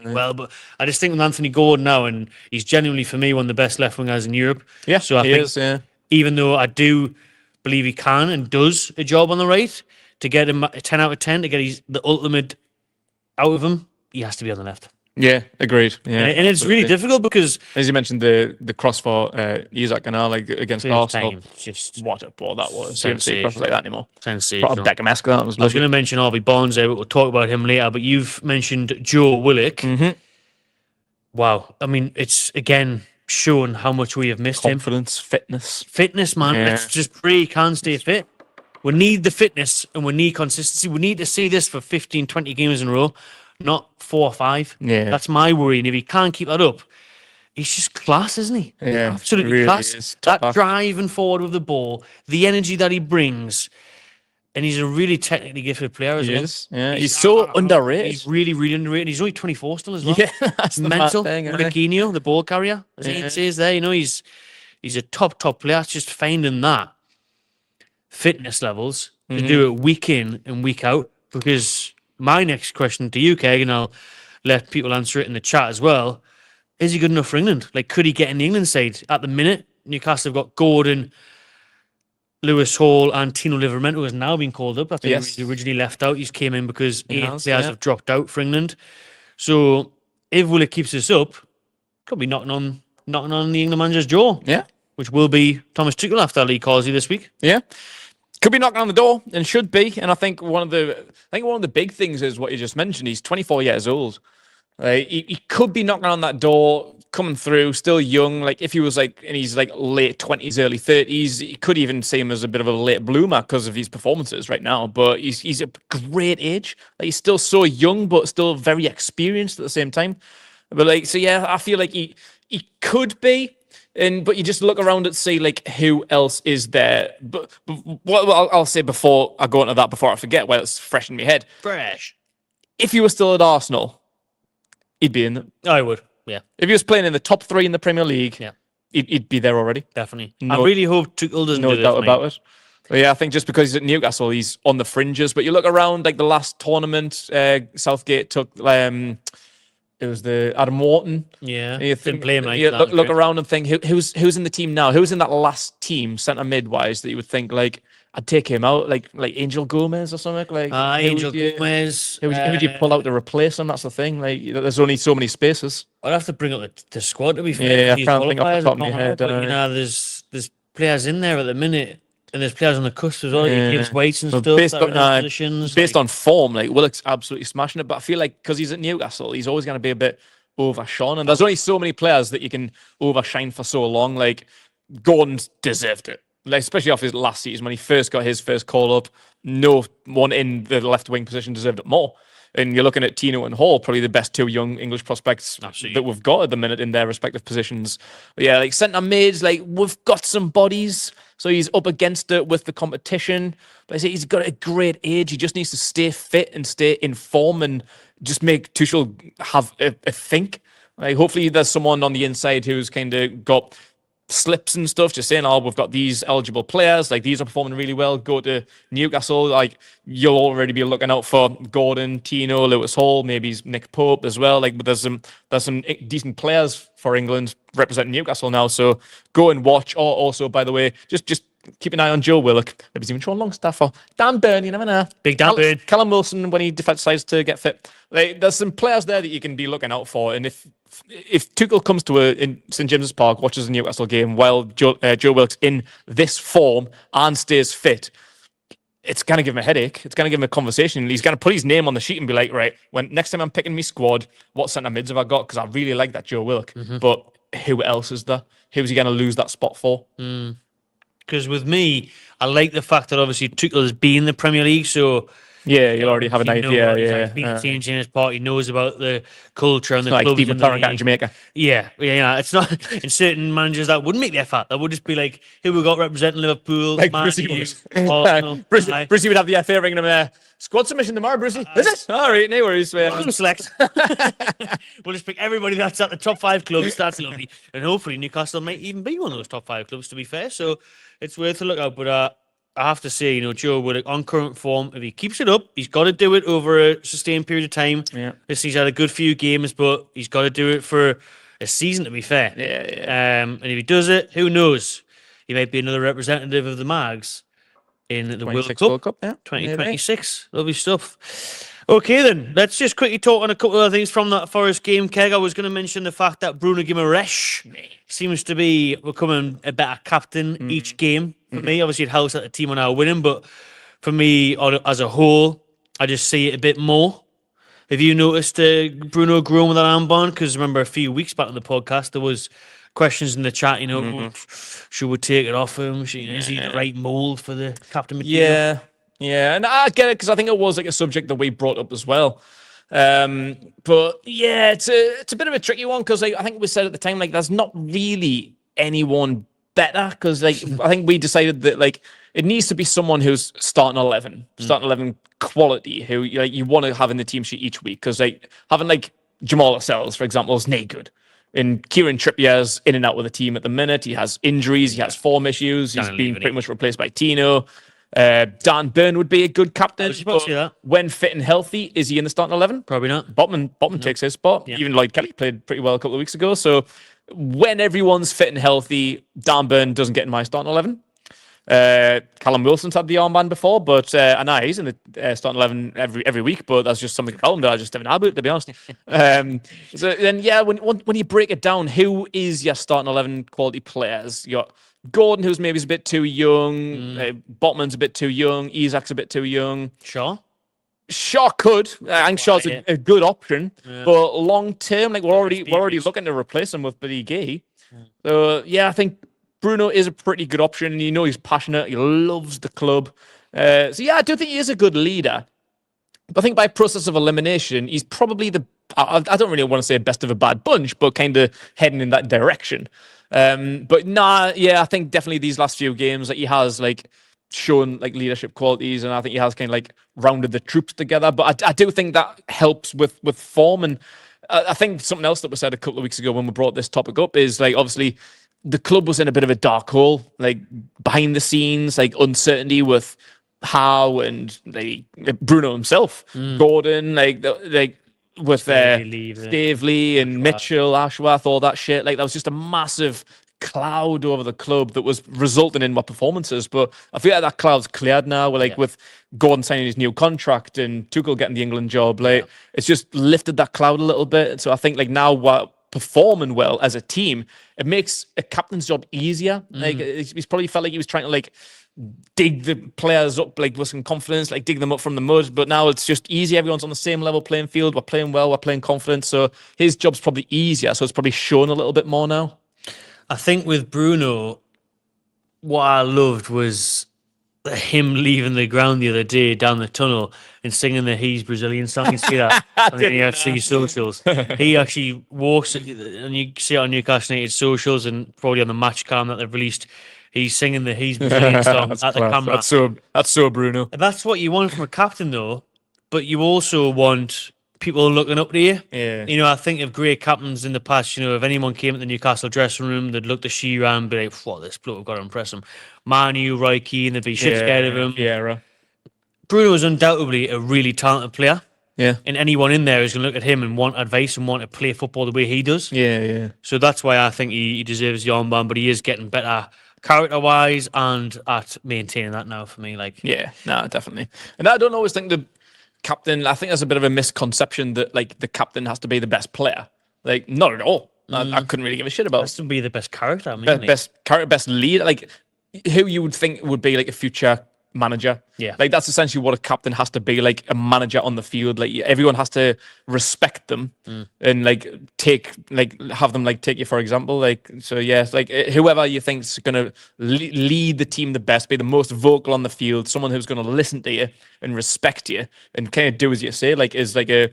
Speaker 1: well. But I just think with Anthony Gordon now, and he's genuinely, for me, one of the best left wingers in Europe.
Speaker 2: Yeah,
Speaker 1: so I think, even though I do believe he can and does a job on the right, to get him a 10 out of 10, to get the ultimate out of him, he has to be on the left.
Speaker 2: Yeah, agreed. Yeah,
Speaker 1: and it's really difficult because,
Speaker 2: as you mentioned, the cross for Isaac and like against Arsenal,
Speaker 1: just
Speaker 2: what a ball that was. You don't see crosses like that anymore.
Speaker 1: Sensational.
Speaker 2: Proper Beckham-esque, that was.
Speaker 1: I was going to mention Harvey Barnes there, but we'll talk about him later. But you've mentioned Joe Willock. Wow, I mean, it's again showing how much we have missed him.
Speaker 2: Confidence,
Speaker 1: fitness, man. Let's just pray he can stay fit. We need the fitness and we need consistency. We need to see this for 15, 20 games in a row, not 4 or 5.
Speaker 2: Yeah.
Speaker 1: That's my worry. And if he can't keep that up, he's just class, isn't he?
Speaker 2: Yeah.
Speaker 1: Absolutely
Speaker 2: really
Speaker 1: class. That driving forward with the ball, the energy that he brings. And he's a really technically gifted player as well.
Speaker 2: Yeah. He's so underrated.
Speaker 1: He's really, really underrated. He's only 24 still as well.
Speaker 2: Yeah, that's
Speaker 1: mental.
Speaker 2: Thing,
Speaker 1: Marquinhos, the ball carrier, as he says there. You know, he's a top player. It's just finding that fitness levels to do it week in and week out. Because my next question to you, Keg, and I'll let people answer it in the chat as well, is he good enough for England? Like, could he get in the England side? At the minute, Newcastle have got Gordon, Lewis Hall and Tino Livramento has now been called up. I think he originally left out. He came in because 8 players have dropped out for England. So if Willock keeps this up, could be knocking on the England manager's jaw.
Speaker 2: Yeah.
Speaker 1: Which will be Thomas Tuchel after Lee Causey this week.
Speaker 2: Yeah. Could be knocking on the door and should be. And I think one of the big things is what you just mentioned. He's 24 years old. He could be knocking on that door, coming through, still young. Like if he was like in his like late 20s, early 30s, you could even see him as a bit of a late bloomer because of his performances right now. But he's a great age. Like, he's still so young, but still very experienced at the same time. But like, so yeah, I feel like he could be. But you just look around and see like who else is there. But what I'll say before I go into that, before I forget, while it's fresh in my head.
Speaker 1: Fresh.
Speaker 2: If he was still at Arsenal, he'd be in them.
Speaker 1: I would, yeah.
Speaker 2: If he was playing in the top 3 in the Premier League,
Speaker 1: yeah,
Speaker 2: he'd be there already.
Speaker 1: Definitely. I really hope Tuchel doesn't do
Speaker 2: no
Speaker 1: this,
Speaker 2: doubt
Speaker 1: mate.
Speaker 2: about it. But yeah, I think just because he's at Newcastle, he's on the fringes. But you look around, like the last tournament, Southgate took. It was the Adam Wharton.
Speaker 1: Yeah,
Speaker 2: you think,
Speaker 1: didn't play him like
Speaker 2: you
Speaker 1: that.
Speaker 2: Look around and think who's in the team now? Who's in that last team, centre mid wise, that you would think like I'd take him out, like Angel Gomez or something like.
Speaker 1: Angel Gomez.
Speaker 2: Who would you pull out to replace him? That's the thing. Like there's only so many spaces.
Speaker 1: I'd have to bring up the squad to be fair.
Speaker 2: Yeah, I can't think off the top of my head.
Speaker 1: But, there's players in there at the minute. And there's players on the cusp as well. Yeah. Gibbs Whites and stuff.
Speaker 2: Based on form, like Willock's absolutely smashing it. But I feel like because he's at Newcastle, he's always going to be a bit overshone. And there's only so many players that you can overshine for so long. Like Gordon's deserved it, like especially off his last season when he first got his first call up. No one in the left wing position deserved it more. And you're looking at Tino and Hall, probably the best 2 young English prospects that we've got at the minute in their respective positions. But yeah, like centre mids, like we've got some bodies. So he's up against it with the competition. But I say he's got a great age. He just needs to stay fit and stay in form and just make Tuchel have a think. Like hopefully there's someone on the inside who's kind of got slips and stuff, just saying, we've got these eligible players, like these are performing really well, go to Newcastle, like you'll already be looking out for Gordon, Tino, Lewis Hall, maybe Nick Pope as well. Like, but there's some decent players for England representing Newcastle now, so go and watch. Or also, by the way, just keep an eye on Joe Willock. Maybe he's even Sean Longstaff or Dan Burn, you never know.
Speaker 1: Big Dan Burn.
Speaker 2: Callum Wilson when he decides to get fit. Like, there's some players there that you can be looking out for. And if Tuchel comes to in St James's Park, watches a Newcastle game while Joe Willock's in this form and stays fit, it's going to give him a headache. It's going to give him a conversation. He's going to put his name on the sheet and be like, right, when next time I'm picking my squad, what centre mids have I got? Because I really like that Joe Willock. But who else is there? Who's he going to lose that spot for?
Speaker 1: Because with me, I like the fact that obviously Tuchel has been in the Premier League, so
Speaker 2: yeah, you already have an idea.
Speaker 1: He's been to St James's Park. He knows about the culture and the
Speaker 2: like
Speaker 1: clubs.
Speaker 2: Steve McLaren in Jamaica.
Speaker 1: Yeah. It's not in certain managers that wouldn't make the effort. That would just be like, who we got representing Liverpool,
Speaker 2: like
Speaker 1: Man
Speaker 2: Brucey
Speaker 1: U,
Speaker 2: would.
Speaker 1: Arsenal.
Speaker 2: Brucey would have the FA ringing him there. Squad submission tomorrow, Brucey. Is it? All right, no worries.
Speaker 1: Select. We'll just pick everybody that's at the top 5 clubs. That's lovely. And hopefully Newcastle might even be one of those top 5 clubs, to be fair. So it's worth a look out. But I have to say, Joe Willock on current form, if he keeps it up, he's got to do it over a sustained period of time.
Speaker 2: Yeah.
Speaker 1: He's had a good few games, but he's got to do it for a season, to be fair.
Speaker 2: Yeah.
Speaker 1: And if he does it, who knows? He might be another representative of the Mags in the World Cup.
Speaker 2: Yeah.
Speaker 1: 2026. Lovely stuff. Okay, then. Let's just quickly talk on a couple of other things from that Forest game, Keg. I was going to mention the fact that Bruno Guimaraes seems to be becoming a better captain each game. For me, obviously it helps that the team are now winning, but for me, as a whole, I just see it a bit more. Have you noticed Bruno growing with that armband? Because remember a few weeks back on the podcast, there was questions in the chat, should we take it off him? Is he the right mould for the captain material?
Speaker 2: Yeah, and I get it because I think it was like a subject that we brought up as well. But yeah, it's a bit of a tricky one because I think we said at the time, like, there's not really anyone better because I think we decided that like it needs to be someone who's starting 11 quality who you want to have in the team sheet each week because having like Jamal Lascelles, for example, is no good. And Kieran Trippier's in and out with the team at the minute. He has injuries, he has form issues. He's been pretty much replaced by Tino. Dan Burn would be a good captain. When fit and healthy, is he in the starting 11?
Speaker 1: Probably not.
Speaker 2: Botman takes his spot. Yeah. Even Lloyd Kelly played pretty well a couple of weeks ago. So when everyone's fit and healthy, Dan Burn doesn't get in my starting 11. Callum Wilson's had the armband before, but and now he's in the starting 11 every week. But that's just something about him that I just haven't had it, to be honest. So then, yeah, when you break it down, who is your starting 11 quality players? You got Gordon, who's maybe a bit too young. Botman's a bit too young. Isaac's a bit too young. Shaw could. I think Shaw's a good option, but long term, like we're already looking to replace him with Billy Gay. So yeah, I think Bruno is a pretty good option, and he's passionate. He loves the club. So yeah, I do think he is a good leader. But I think by process of elimination, he's probably I don't really want to say best of a bad bunch, but kind of heading in that direction. But nah, yeah, I think definitely these last few games, like he has like shown like leadership qualities, and I think he has kind of like rounded the troops together. But I do think that helps with form. And I think something else that was said a couple of weeks ago when we brought this topic up is like obviously the club was in a bit of a dark hole, like behind the scenes, like uncertainty with Howe and Bruno himself, Gordon, with Stavely and Mitchell, Ashworth, all that shit. Like that was just a massive cloud over the club that was resulting in what performances. But I feel like that cloud's cleared now. With Gordon signing his new contract and Tuchel getting the England job, it's just lifted that cloud a little bit. So I think like now we're performing well as a team, it makes a captain's job easier. Like he's probably felt like he was trying to like dig the players up like with some confidence, like dig them up from the mud. But now it's just easy. Everyone's on the same level playing field. We're playing well. We're playing confident. So his job's probably easier. So it's probably shown a little bit more now.
Speaker 1: I think with Bruno, what I loved was him leaving the ground the other day down the tunnel and singing the He's Brazilian song. You see that on the NFC socials. He actually walks, and you see it on Newcastle United socials and probably on the match cam that they've released. He's singing the He's Brazilian song at the camera.
Speaker 2: That's so Bruno.
Speaker 1: And that's what you want from a captain, though. But you also want people looking up to you.
Speaker 2: Yeah.
Speaker 1: I think of great captains in the past. If anyone came to the Newcastle dressing room, they'd look to Shearer and be like, "What, this bloke, we've got to impress him." Manu, Roy Keane, they'd be shit scared of him.
Speaker 2: Yeah.
Speaker 1: Bruno is undoubtedly a really talented player.
Speaker 2: Yeah.
Speaker 1: And anyone in there is going to look at him and want advice and want to play football the way he does.
Speaker 2: Yeah.
Speaker 1: So that's why I think he deserves the armband, but he is getting better character-wise and at maintaining that now for me.
Speaker 2: Yeah, no, definitely. And I don't always think the captain, I think there's a bit of a misconception that like the captain has to be the best player. Like, not at all. I couldn't really give a shit about.
Speaker 1: Has to be the best character.
Speaker 2: Best character, best leader. Like, who you would think would be like a future manager.
Speaker 1: Yeah.
Speaker 2: Like that's essentially what a captain has to be, like a manager on the field. Like everyone has to respect them and have them take you for example. Whoever you think's gonna lead the team the best, be the most vocal on the field, someone who's gonna listen to you and respect you and kind of do as you say, is a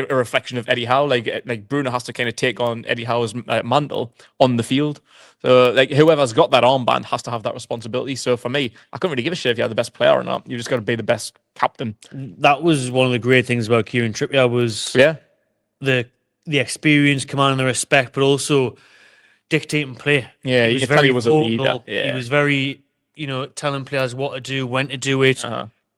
Speaker 2: reflection of Eddie Howe. Like Bruno has to kind of take on Eddie Howe's mantle on the field. So whoever's got that armband has to have that responsibility. So for me, I couldn't really give a shit if you're the best player or not. You just got to be the best captain.
Speaker 1: That was one of the great things about Kieran Trippier was the experience, commanding the respect, but also dictating play.
Speaker 2: Yeah, you could tell he was a leader. Yeah.
Speaker 1: He was very, telling players what to do, when to do it,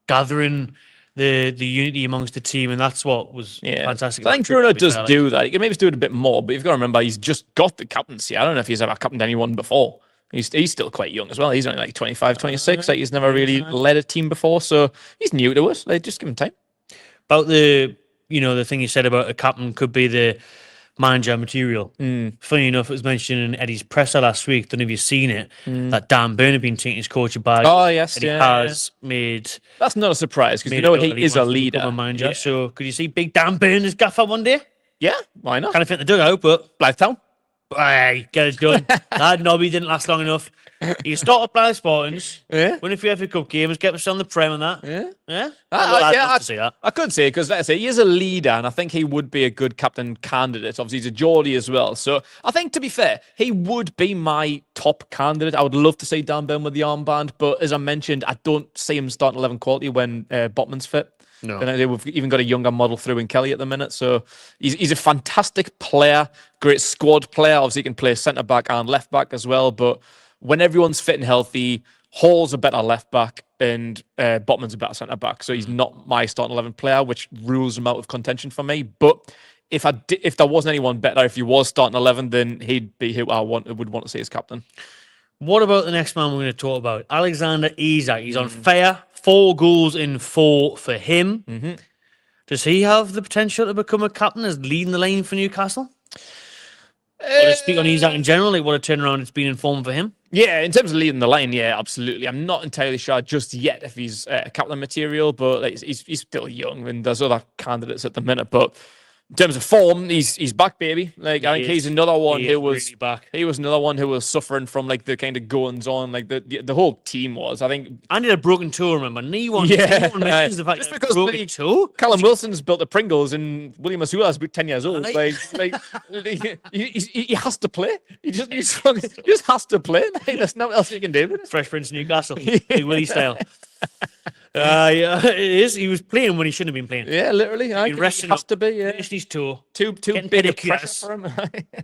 Speaker 1: gathering the unity amongst the team, and that's what was fantastic.
Speaker 2: I think Bruno does do that. He can maybe do it a bit more, but you've got to remember he's just got the captaincy. I don't know if he's ever captained anyone before. He's still quite young as well. He's only 25, 26. He's never really led a team before, so he's new to us. Just give him time.
Speaker 1: About the thing you said about a captain could be the manager material. Funny enough, it was mentioned in Eddie's presser last week. Don't know if you've seen it. That Dan Burn had been taking his coaching badge.
Speaker 2: Oh yes,
Speaker 1: and he has made.
Speaker 2: That's not a surprise because he is a leader.
Speaker 1: Manager. Yeah. So could you see Big Dan Burn as gaffer one day?
Speaker 2: Yeah, why not?
Speaker 1: Kind of fit the dugout, but
Speaker 2: Blythetown.
Speaker 1: Aye, get it done. That Nobby didn't last long enough. You start up Blythe Spartans, win a few FA Cup games, get us on the Prem and that. Yeah. I'd see that.
Speaker 2: I could say because let's say he is a leader, and I think he would be a good captain candidate. Obviously, he's a Geordie as well, so I think to be fair, he would be my top candidate. I would love to see Dan Burn with the armband, but as I mentioned, I don't see him starting 11 quality when Botman's fit.
Speaker 1: No.
Speaker 2: And we've even got a younger model through in Kelly at the minute. So he's a fantastic player, great squad player. Obviously, he can play centre back and left back as well. But when everyone's fit and healthy, Hall's a better left back and Botman's a better centre back. So he's not my starting 11 player, which rules him out of contention for me. But if there wasn't anyone better, if he was starting 11, then he'd be who I would want to see as captain.
Speaker 1: What about the next man we're going to talk about? Alexander Isak. He's on fire. 4 goals in 4 for him.
Speaker 2: Mm-hmm.
Speaker 1: Does he have the potential to become a captain as leading the line for Newcastle? Or to speak on Isak in general, like what a turnaround it's been in form for him?
Speaker 2: Yeah, in terms of leading the line, yeah, absolutely. I'm not entirely sure just yet if he's captain material, but like, he's still young and there's other candidates at the minute. But in terms of form, he's back, baby. Like I think he's another one who was
Speaker 1: really back.
Speaker 2: He was another one who was suffering from like the kind of goings on, like the whole team was. I think
Speaker 1: I need a broken toe, remember? Knee one.
Speaker 2: Yeah.
Speaker 1: No one mentions the fact
Speaker 2: Just
Speaker 1: that
Speaker 2: because
Speaker 1: broken toe.
Speaker 2: Callum Wilson's built the Pringles and William Azula's about 10 years old.
Speaker 1: Aye.
Speaker 2: He has to play. He just has to play. Like, there's nothing else you can do.
Speaker 1: Fresh Prince of Newcastle. Big Willie style. Yeah, it is. He was playing when he shouldn't have been playing.
Speaker 2: Yeah, literally. He
Speaker 1: resting
Speaker 2: has
Speaker 1: up,
Speaker 2: to be. Yeah.
Speaker 1: Finished his toe.
Speaker 2: Too
Speaker 1: Getting
Speaker 2: big a
Speaker 1: pedicures.
Speaker 2: pressure for him.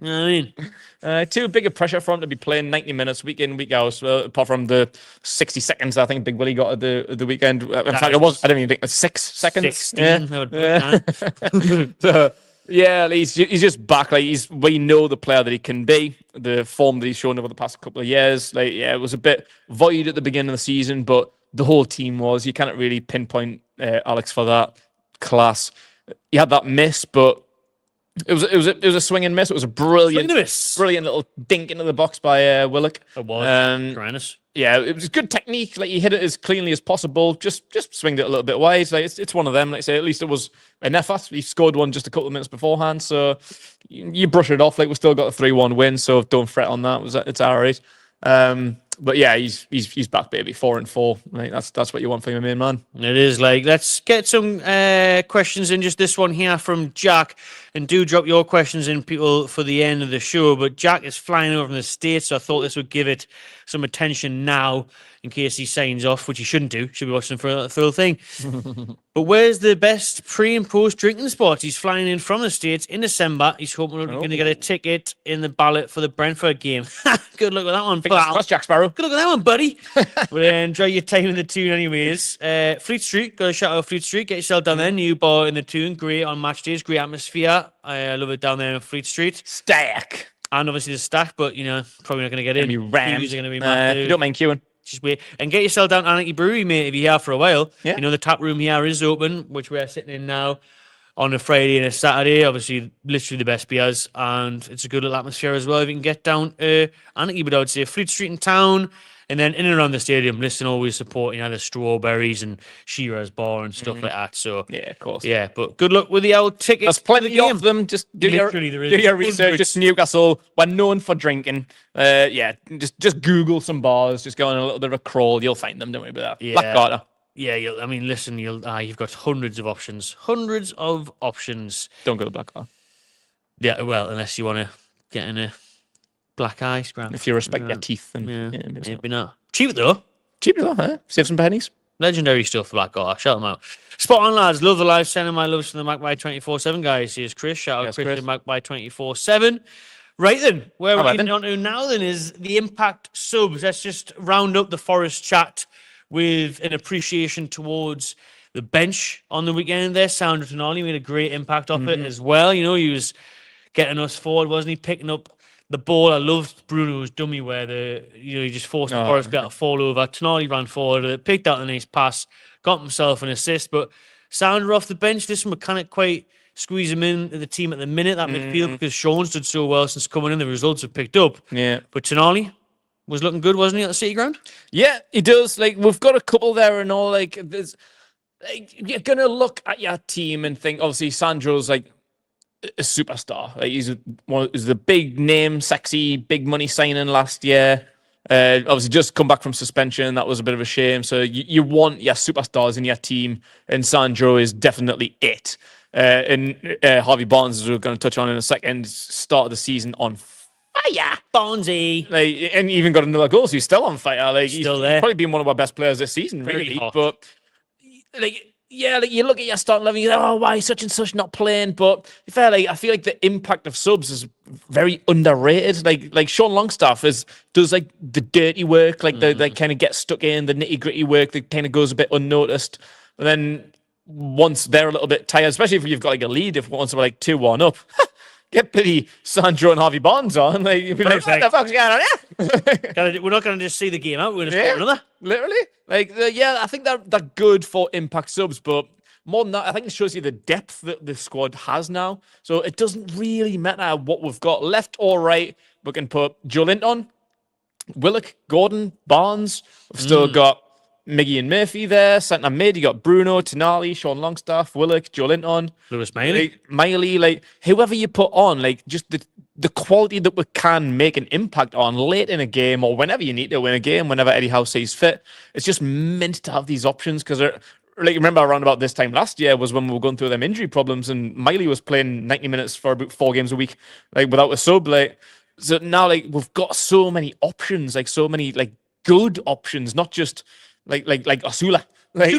Speaker 1: You know what I mean?
Speaker 2: Too big a pressure for him to be playing 90 minutes week in, week out. Apart from the 60 seconds I think Big Willie got at the weekend. In fact, it was. I don't even think it was 6 seconds.
Speaker 1: 16,
Speaker 2: Yeah.
Speaker 1: I would put it down.
Speaker 2: So, yeah, he's just back. Like we know the player that he can be. The form that he's shown over the past couple of years. Like, yeah, it was a bit void at the beginning of the season, but the whole team was. You can't really pinpoint Alex for that. Class. He had that miss, but it was a swing and miss. It was a brilliant little dink into the box by Willock.
Speaker 1: It was. Horrendous.
Speaker 2: Yeah, it was good technique. Like, he hit it as cleanly as possible. Just swinged it a little bit wide. Like, it's one of them. Like I say, at least it was an effort. He scored one just a couple of minutes beforehand, so you brush it off. Like, we've still got a 3-1 win, so don't fret on that. It's all right. But yeah, he's back, baby. 4 and 4. Like, that's what you want from your main man.
Speaker 1: It is. Like, let's get some questions in. Just this one here from Jack, and do drop your questions in, people, for the end of the show. But Jack is flying over from the States, so I thought this would give it some attention now in case he signs off, which he shouldn't do. Should be watching for the full thing. But where's the best pre and post drinking spots? He's flying in from the States in December. He's hoping we're going to get a ticket in the ballot for the Brentford game. Good luck with that one, pal.
Speaker 2: Cross, Jack Sparrow.
Speaker 1: Good luck with that one, buddy. Well, enjoy your time in the Tune anyways. Fleet Street, got a shout out Fleet Street. Get yourself down there. New bar in the Tune. Great on match days. Great atmosphere. I love it down there in Fleet Street.
Speaker 2: Stack.
Speaker 1: And obviously the stack, but, probably not going to get in.
Speaker 2: Be rammed.
Speaker 1: Queues are going to be massive.
Speaker 2: You don't mind queuing.
Speaker 1: Just wait and get yourself down to Anarchy Brewery, mate, if you're here for a while.
Speaker 2: Yeah.
Speaker 1: The tap room here is open, which we're sitting in now on a Friday and a Saturday. Obviously, literally the best beers, and it's a good little atmosphere as well if you can get down Anarchy. But I would say Fleet Street in town, and then in and around the stadium, listen, always supporting the Strawberries and Shearer's Bar and stuff like that. So
Speaker 2: yeah, of course.
Speaker 1: Yeah, but good luck with the old tickets.
Speaker 2: There's plenty of them. Just do your research. Just Newcastle. We're known for drinking. Just Google some bars. Just go on a little bit of a crawl. You'll find them. Don't worry about that.
Speaker 1: Yeah.
Speaker 2: Blackwater.
Speaker 1: Yeah, you've got hundreds of options. Hundreds of options.
Speaker 2: Don't go to Blackwater.
Speaker 1: Yeah, well, unless you want to get in a black eye scram.
Speaker 2: If you respect your teeth. And,
Speaker 1: maybe not. Cheap though.
Speaker 2: Cheap though, huh? Save some pennies.
Speaker 1: Legendary stuff for Blackwater. Shout them out. Spot on, lads. Love the live. Sending my loves from the Magpie 24/7 guys. Here's Chris. Shout out Chris and Magpie 24/7. Right then, where we're getting on to now then is the Impact subs. Let's just round up the Forest chat with an appreciation towards the bench on the weekend there. Sandro Tonali made a great impact off it as well. He was getting us forward, wasn't he? Picking up the ball. I loved Bruno's dummy where he just forced the Forest player to fall over. Tonali ran forward, picked out the nice pass, got himself an assist. But Sandro off the bench, this mechanic quite squeeze him in the team at the minute, that midfield, because Sean's did so well since coming in. The results have picked up.
Speaker 2: Yeah.
Speaker 1: But Tonali was looking good, wasn't he, at the City Ground?
Speaker 2: Yeah, he does. Like, we've got a couple there and all. Like, there's, you're going to look at your team and think, obviously, Sandro's like a superstar. Like, he's the big name, sexy, big money signing last year. Obviously, just come back from suspension. That was a bit of a shame. So you want your superstars in your team, and Sandro is definitely it. And Harvey Barnes, as we're going to touch on in a second, started the season on fire.
Speaker 1: Barnesy.
Speaker 2: Like, and even got another goal, so he's still on fire. Like,
Speaker 1: still
Speaker 2: he's probably been one of our best players this season, really. But you look at your starting level, you go, oh, why is such and such not playing? But fair, I feel like the impact of subs is very underrated. Like Sean Longstaff does like the dirty work, like they kind of get stuck in the nitty gritty work that kind of goes a bit unnoticed. And then once they're a little bit tired, especially if you've got like a lead, if once we're like 2-1 up, get bloody Sandro and Harvey Barnes on. Like, you'd be like, what the fuck's going on here?
Speaker 1: We're not going to just see the game out. We're going to start another.
Speaker 2: Literally. Like, yeah, I think they're good for impact subs, but more than that, I think it shows you the depth that the squad has now. So it doesn't really matter what we've got left or right. We can put Joelinton on, Willock, Gordon, Barnes. We've still got Miggy and Murphy there. Centre mid, you got Bruno, Tonali, Sean Longstaff, Willock, Joelinton,
Speaker 1: Lewis Miley.
Speaker 2: Miley, like whoever you put on, like just the quality that we can make an impact on late in a game or whenever you need to win a game, whenever Eddie Howe sees fit. It's just meant to have these options because like, remember around about this time last year was when we were going through them injury problems and Miley was playing 90 minutes for about 4 games a week, like without a sub. Like, so now, like, we've got so many options, like so many like good options, not just like Osula. Like,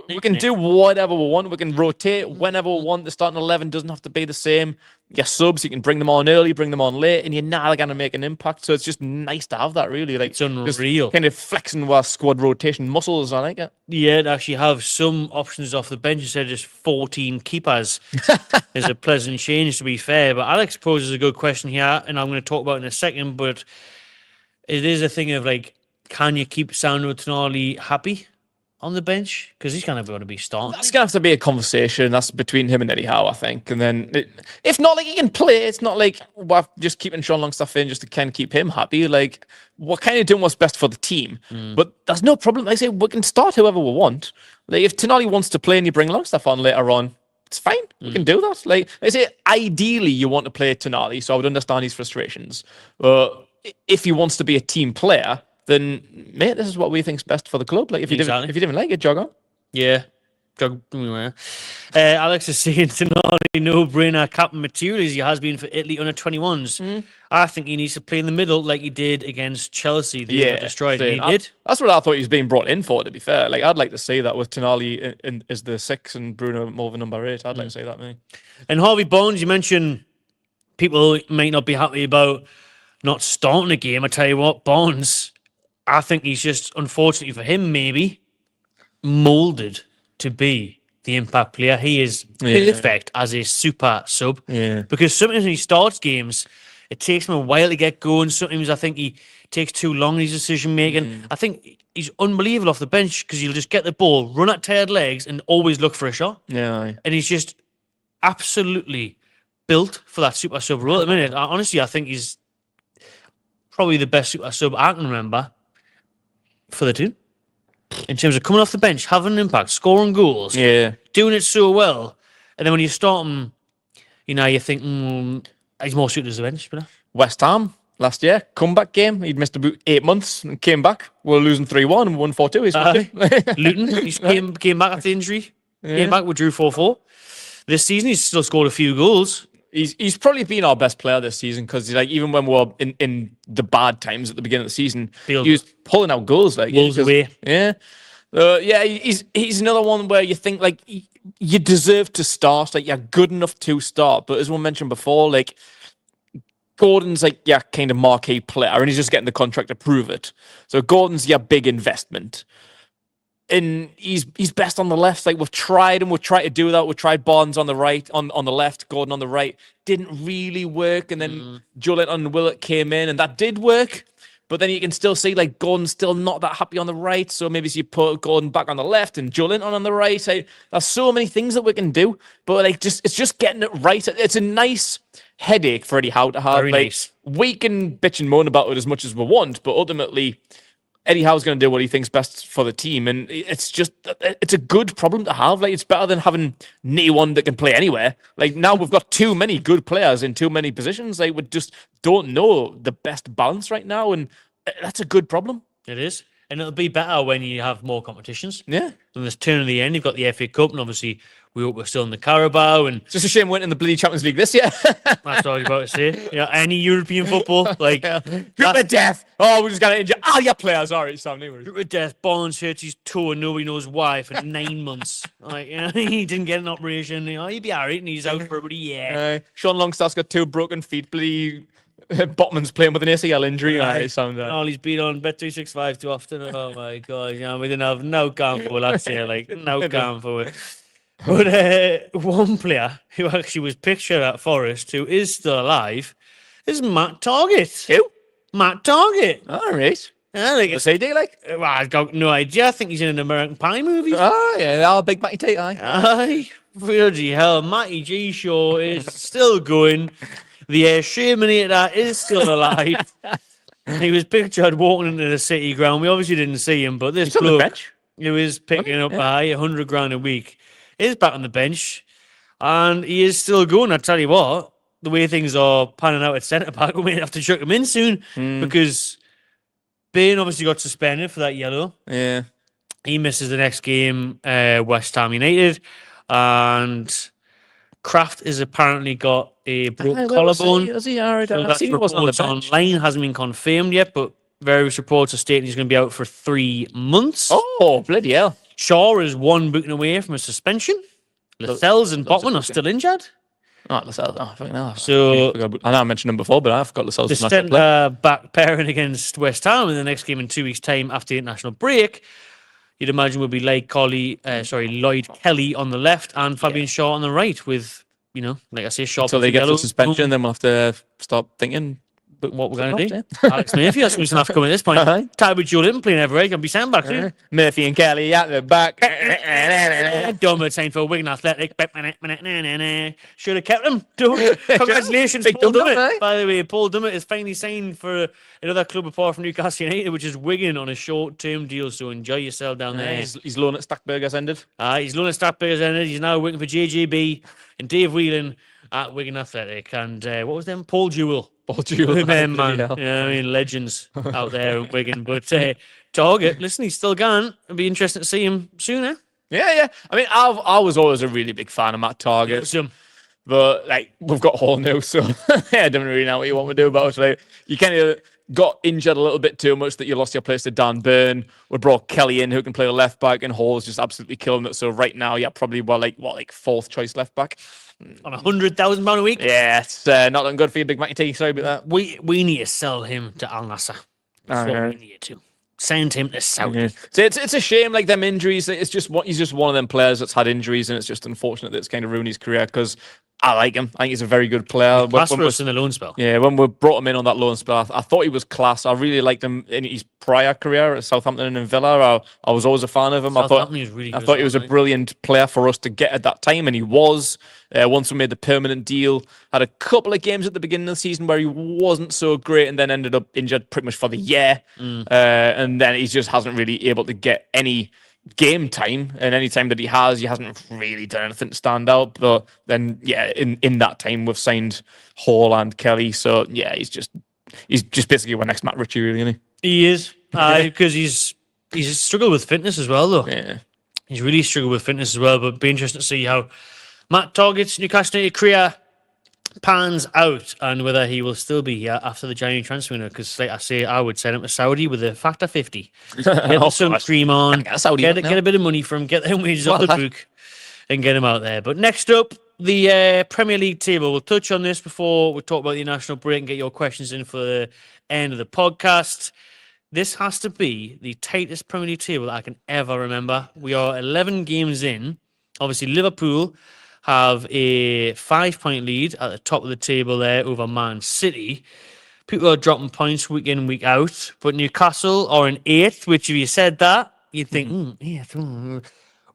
Speaker 2: we can do whatever we want. We can rotate whenever we want. The starting 11 doesn't have to be the same. Your subs, you can bring them on early, bring them on late, and you're not going to make an impact. So it's just nice to have that, really. Like,
Speaker 1: it's unreal.
Speaker 2: Kind of flexing our squad rotation muscles, I like it.
Speaker 1: Yeah, to actually have some options off the bench instead of just 14 keepers is a pleasant change, to be fair. But Alex poses a good question here, and I'm going to talk about it in a second. But it is a thing of, like, can you keep Sandro Tonali happy on the bench? Because he's kind of going to be starting.
Speaker 2: That's going to have to be a conversation. That's between him and Eddie Howe, I think. And then, if not, like, he can play. It's not like we're just keeping Sean Longstaff in just to kind of keep him happy. Like, we're kind of doing what's best for the team. But there's no problem. Like I say, we can start whoever we want. Like, if Tonali wants to play and you bring Longstaff on later on, it's fine. We can do that. Like I say, ideally, you want to play Tonali, so I would understand his frustrations. But if he wants to be a team player, then, mate, this is what we think's best for the club. Like, if you didn't like it, jog on.
Speaker 1: Yeah. Alex is saying Tonali no-brainer captain material as he has been for Italy under 21s. I think he needs to play in the middle like he did against Chelsea. They were destroyed. He did.
Speaker 2: That's what I thought he was being brought in for, to be fair. Like, I'd like to see that with Tonali as the 6 and Bruno more of a number 8. I'd like to see that, mate.
Speaker 1: And Harvey Barnes, you mentioned people might not be happy about not starting a game. I tell you what, Barnes, I think he's just, unfortunately for him, maybe moulded to be the impact player. He is perfect as a super sub. Yeah. Because sometimes when he starts games, it takes him a while to get going. Sometimes I think he takes too long in his decision making. I think he's unbelievable off the bench because he'll just get the ball, run at tired legs, and always look for a shot. Yeah. And he's just absolutely built for that super sub role at the minute. Honestly, I think he's probably the best super sub I can remember for the team. In terms of coming off the bench, having an impact, scoring goals, doing it so well. And then when you start him, you think, he's more suited as a bench player.
Speaker 2: West Ham last year, comeback game. He'd missed about 8 months and came back. We're losing 3-1 and won 4-2. He's
Speaker 1: Luton, he came back after the injury. Came back, we drew 4-4. This season, he's still scored a few goals.
Speaker 2: He's probably been our best player this season because, like, even when we were in the bad times at the beginning of the season, he was pulling out goals. Like,
Speaker 1: Wolves away.
Speaker 2: Yeah. He's another one where you think, like, you deserve to start. Like, you're good enough to start. But as we mentioned before, like, Gordon's like your kind of marquee player and he's just getting the contract to prove it. So Gordon's your big investment. And he's best on the left. Like, we've tried to do that. We tried Barnes on the right, on the left, Gordon on the right. Didn't really work. And then Joelinton and Willock came in, and that did work. But then you can still see, like, Gordon's still not that happy on the right. So maybe you put Gordon back on the left and Joelinton on the right. There's so many things that we can do. But, like, it's just getting it right. It's a nice headache for Eddie Howe to have.
Speaker 1: Very nice.
Speaker 2: We can bitch and moan about it as much as we want, but ultimately, Eddie Howe's going to do what he thinks best for the team, and it's a good problem to have. Like, it's better than having anyone that can play anywhere. Like, now we've got too many good players in too many positions. Like, we just don't know the best balance right now, and that's a good problem.
Speaker 1: It is, and it'll be better when you have more competitions.
Speaker 2: Yeah.
Speaker 1: And this turn of the end, you've got the FA Cup, and obviously we hope we're still in the Carabao. And
Speaker 2: it's just a shame we weren't in the bloody Champions League this year.
Speaker 1: That's what I was about to say. Yeah, any European football, like
Speaker 2: group of death. Oh, we just got to injure all your players. All right, Sam.
Speaker 1: Group of death. Barnes hurts his toe and nobody knows why for 9 months. Like, he didn't get an operation. He'd be alright, and he's out for about a year.
Speaker 2: Sean Longstaff's got 2 broken feet. Bloody Botman's playing with an ACL injury.
Speaker 1: Oh, he's been on Bet365 too often. Oh my god, we didn't have no calm for it last year. Like, no calm for it. But one player who actually was pictured at Forest, who is still alive, is Matt Target.
Speaker 2: Who?
Speaker 1: Matt Target.
Speaker 2: All right.
Speaker 1: I think
Speaker 2: What's he do like?
Speaker 1: well, I've got no idea. I think he's in an American Pie movie.
Speaker 2: Oh, yeah. Our big Matty T, aye.
Speaker 1: Aye, bloody hell. Matty G Show is still going. The Shermanator is still alive. He was pictured walking into the City ground. We obviously didn't see him, but this
Speaker 2: He's on the
Speaker 1: bloke
Speaker 2: bench.
Speaker 1: who is picking up 100 grand a week is back on the bench. And he is still going. I tell you what, the way things are panning out at centre back, we may have to chuck him in soon because Bain obviously got suspended for that yellow.
Speaker 2: Yeah.
Speaker 1: He misses the next game, West Ham United, and Kraft has apparently got a broken collarbone.
Speaker 2: Is he? All right.
Speaker 1: So
Speaker 2: I've
Speaker 1: that's
Speaker 2: seen he wasn't on the
Speaker 1: reports
Speaker 2: bench.
Speaker 1: online, hasn't been confirmed yet, but various reports are stating he's going to be out for 3 months.
Speaker 2: Oh, bloody hell.
Speaker 1: Shaw is 1 booking away from a suspension. Lascelles and Botman are still injured.
Speaker 2: Oh, Lascelles. Oh, fucking hell.
Speaker 1: So
Speaker 2: I know I mentioned him before, but I forgot Lascelles.
Speaker 1: the
Speaker 2: is national player.
Speaker 1: centre back pairing against West Ham in the next game in 2 weeks' time after the international break, you'd imagine would be Lloyd Kelly on the left and Fabian Shaw on the right with, like I say, Shaw.
Speaker 2: Until they get to suspension, then we'll have to start thinking
Speaker 1: what we're going to do. Alex Murphy, that's who's going to have to come at this point. Tied with Joelinton playing every week. I'll be sent back soon.
Speaker 2: Murphy and Kelly at the back.
Speaker 1: Dumber time for Wigan Athletic. Should have kept him. Congratulations,
Speaker 2: Big
Speaker 1: Paul
Speaker 2: Dummett,
Speaker 1: Dummett.
Speaker 2: eh?
Speaker 1: By the way, Paul Dummett is finally signed for another club apart from Newcastle United, which is Wigan on a short-term deal. So enjoy yourself down there.
Speaker 2: His loan at Stackburger's ended.
Speaker 1: He's loan at Stratburg's ended. He's now working for JJB and Dave Whelan at Wigan Athletic. And what was them? Paul Jewell.
Speaker 2: Paul Jewell.
Speaker 1: Man. Yeah, I mean, legends out there in Wigan. But Target, listen, he's still gone. It'll be interesting to see him soon, eh?
Speaker 2: Yeah. I mean, I was always a really big fan of Matt Target.
Speaker 1: Awesome.
Speaker 2: But like we've got Hall now, so I don't really know what you want me to do about it. Like, you kind of got injured a little bit too much that you lost your place to Dan Burn. We brought Kelly in who can play a left back, and Hall's just absolutely killing it. So right now, yeah, probably like fourth choice left back
Speaker 1: On £100,000 a week.
Speaker 2: Yeah, it's not looking good for you, Big Matty T. Sorry about that.
Speaker 1: We need to sell him to Al Nassr. That's what we need to. Send him to Saudi.
Speaker 2: So it's a shame, like them injuries. It's just he's just one of them players that's had injuries, and it's just unfortunate that it's kind of ruined his career because I like him. I think he's a very good player.
Speaker 1: Prosperous in the loan spell.
Speaker 2: Yeah, when we brought him in on that loan spell, I thought he was class. I really liked him in his prior career at Southampton and Villa. I was always a fan of him. I thought he was a brilliant player for us to get at that time, and he was. Once we made the permanent deal, had a couple of games at the beginning of the season where he wasn't so great, and then ended up injured pretty much for the year. And then he just hasn't really able to get any game time, and any time that he hasn't really done anything to stand out. But then, yeah, in that time we've signed Hall and Kelly, so yeah, he's just basically our next Matt Ritchie, really, isn't he?
Speaker 1: He is, because he's struggled with fitness as well, though.
Speaker 2: Yeah,
Speaker 1: he's really struggled with fitness as well. But it'd be interesting to see how Matt Target's Newcastle United career pans out and whether he will still be here after the January transfer window. Because, like I say, I would send him to Saudi with a factor 50. Get the sun cream on, get a bit of money from him, get their wages off the book, and get him out there. But next up, the Premier League table. We'll touch on this before we talk about the national break and get your questions in for the end of the podcast. This has to be the tightest Premier League table that I can ever remember. We are 11 games in. Obviously, Liverpool have a 5-point lead at the top of the table there over Man City. People are dropping points week in, week out. But Newcastle are in 8th, which if you said that, you'd think, 8th.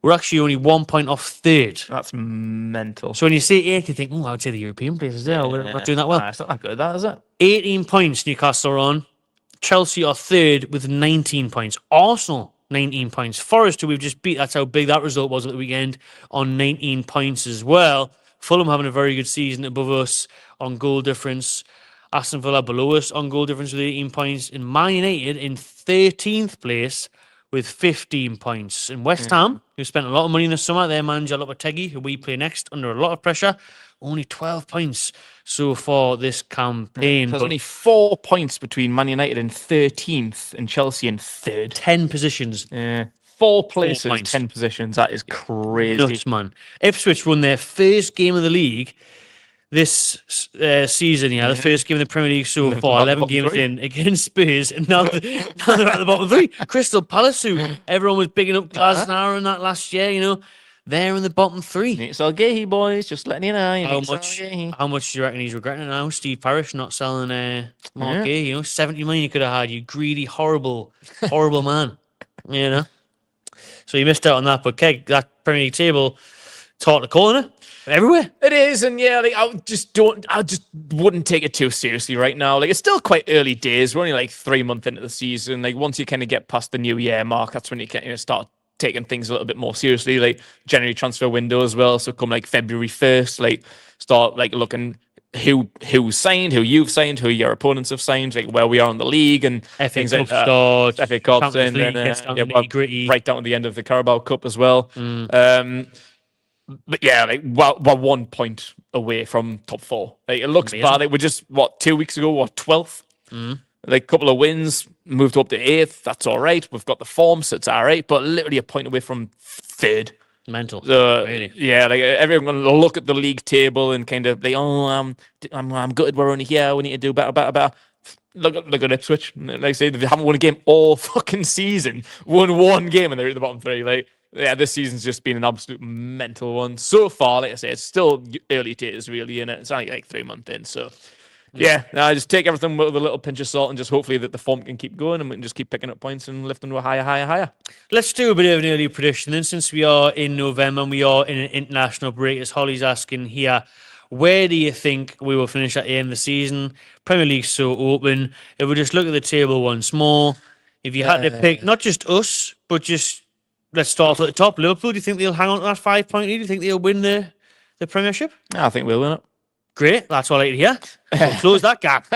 Speaker 1: We're actually only 1 point off 3rd.
Speaker 2: that's mental.
Speaker 1: So when you say 8th, you think, I would say the European places there. We're not doing that well.
Speaker 2: Nah, it's not that good, that is it?
Speaker 1: 18 points Newcastle are on. Chelsea are 3rd with 19 points. Arsenal, 19 points. Forest, who we've just beat, that's how big that result was at the weekend, on 19 points as well. Fulham having a very good season above us on goal difference. Aston Villa below us on goal difference with 18 points. And Man United in 13th place with 15 points. And West Ham, who spent a lot of money in the summer, their manager Lopetegui, who we play next under a lot of pressure, only 12 points so far this campaign.
Speaker 2: There's only 4 points between Man United in 13th and Chelsea in 3rd.
Speaker 1: 10 positions.
Speaker 2: Yeah. 4 places,
Speaker 1: 4 points.
Speaker 2: 10 positions. That is crazy.
Speaker 1: Nuts, man. Ipswich won their first game of the league this season, the first game of the Premier League so far, 11 games in against Spurs, and now they're at the bottom 3. Crystal Palace, who everyone was bigging up Glasner and that last year, They're in the bottom three.
Speaker 2: Newcastle Gahey, boys, just letting you know.
Speaker 1: How much do you reckon he's regretting it now? Steve Parrish not selling Mark Gahey, 70 million you could have had, you greedy, horrible man. So you missed out on that, but Keg, that Premier League table, it's hard to call, isn't it? Everywhere.
Speaker 2: It is, and I just wouldn't take it too seriously right now. Like, it's still quite early days. We're only like 3 months into the season. Like, once you kind of get past the New Year mark, that's when you can start taking things a little bit more seriously. Like, January transfer window as well. So come like February 1st, like start like looking who's signed, who you've signed, who your opponents have signed, like where we are in the league and
Speaker 1: FA
Speaker 2: things
Speaker 1: Cup
Speaker 2: like that.
Speaker 1: start,
Speaker 2: FA Cups
Speaker 1: Champions
Speaker 2: and
Speaker 1: League, gritty.
Speaker 2: right down to the end of the Carabao Cup as well. But yeah, like we're 1 point away from top 4. Like, it looks bad. Like, we're just 2 weeks ago, 12th. Like, a couple of wins, moved up to 8th. That's all right. We've got the form, so it's all right. But literally a point away from 3rd.
Speaker 1: Mental.
Speaker 2: Really? Yeah, like everyone will look at the league table and kind of like, I'm good. We're only here. We need to do better. Look at Ipswich. Like I say, they haven't won a game all fucking season. Won one game and they're at the bottom 3. Like, yeah, this season's just been an absolute mental one so far. Like I say, it's still early days, really, and it's only like 3 months in. So, I just take everything with a little pinch of salt and just hopefully that the form can keep going and we can just keep picking up points and lift them to a higher.
Speaker 1: Let's do a bit of an early prediction then, since we are in November and we are in an international break. As Holly's asking here, where do you think we will finish at the end of the season? Premier League's so open. If we just look at the table once more, if you had to pick not just us, but just let's start at the top. Liverpool, do you think they'll hang on to that 5-point lead? Do you think they'll win the Premiership?
Speaker 2: I think we'll win it.
Speaker 1: Great, that's all I like to hear. We'll close that gap.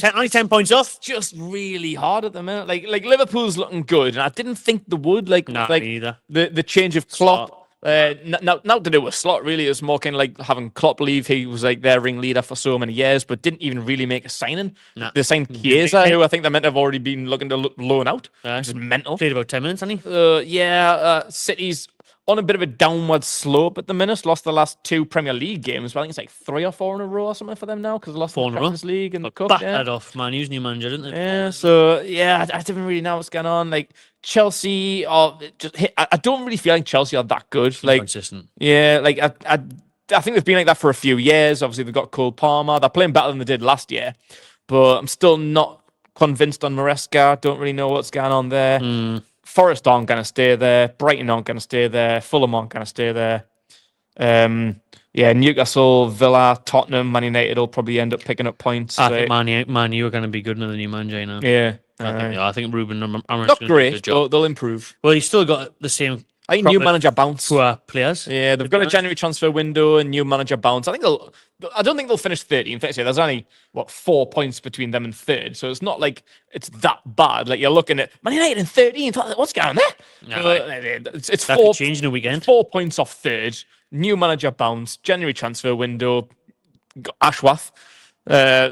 Speaker 1: Only 10 points off.
Speaker 2: Just really hard at the minute. Like Liverpool's looking good, and I didn't think they would. Me
Speaker 1: either.
Speaker 2: The change of Klopp. Not to do with Slot, really. It was more kind of like having Klopp leave. He was like their ringleader for so many years, but didn't even really make a signing. They signed Chiesa, who I think they meant to have already been looking to loan out. Just mental.
Speaker 1: Played about 10 minutes, hasn't he?
Speaker 2: City's on a bit of a downward slope at the minute. Lost the last 2 Premier League games, but I think it's like 3 or 4 in a row or something for them now because they lost 4 in the Champions League and the Cup.
Speaker 1: That off, man. Using new manager, didn't they?
Speaker 2: Yeah, so I didn't really know what's going on. Like Chelsea, I don't really feel like Chelsea are that good. Like
Speaker 1: consistent.
Speaker 2: Yeah, like I think they've been like that for a few years. Obviously, they've got Cole Palmer. They're playing better than they did last year, but I'm still not convinced on Maresca. Don't really know what's going on there. Forest aren't going to stay there. Brighton aren't going to stay there. Fulham aren't going to stay there. Newcastle, Villa, Tottenham, Man United will probably end up picking up points.
Speaker 1: I think Man U are going to be good under the new manager now.
Speaker 2: Yeah.
Speaker 1: I think Ruben Amorim's
Speaker 2: not great, but they'll improve.
Speaker 1: Well, he's still got the same.
Speaker 2: I think new manager bounce.
Speaker 1: Poor players.
Speaker 2: Yeah, they've got a January transfer window and new manager bounce. I don't think they'll finish 13th. There's only 4 points between them and 3rd, so it's not like it's that bad. Like, you're looking at Man United in 13th. What's going on there? It's
Speaker 1: that
Speaker 2: 4
Speaker 1: could change in a weekend.
Speaker 2: 4 points off 3rd. New manager bounce. January transfer window. Ashworth. I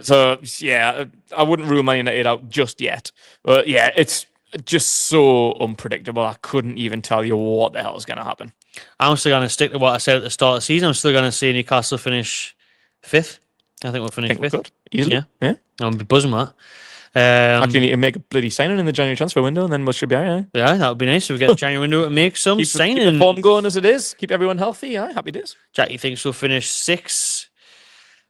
Speaker 2: wouldn't rule Man United out just yet. But yeah, it's just so unpredictable. I couldn't even tell you what the hell is going to happen.
Speaker 1: I'm still going to stick to what I said at the start of the season. I'm still going to say Newcastle finish 5th. I think we'll finish 5th.
Speaker 2: Easily. Yeah.
Speaker 1: I'll be buzzing with that.
Speaker 2: Actually, need to make a bloody signing in the January transfer window, and then we should be all right.
Speaker 1: Yeah, that would be nice if we get the January window to make some signing.
Speaker 2: Keep the form going as it is. Keep everyone healthy. Happy days.
Speaker 1: Jackie thinks we'll finish 6th.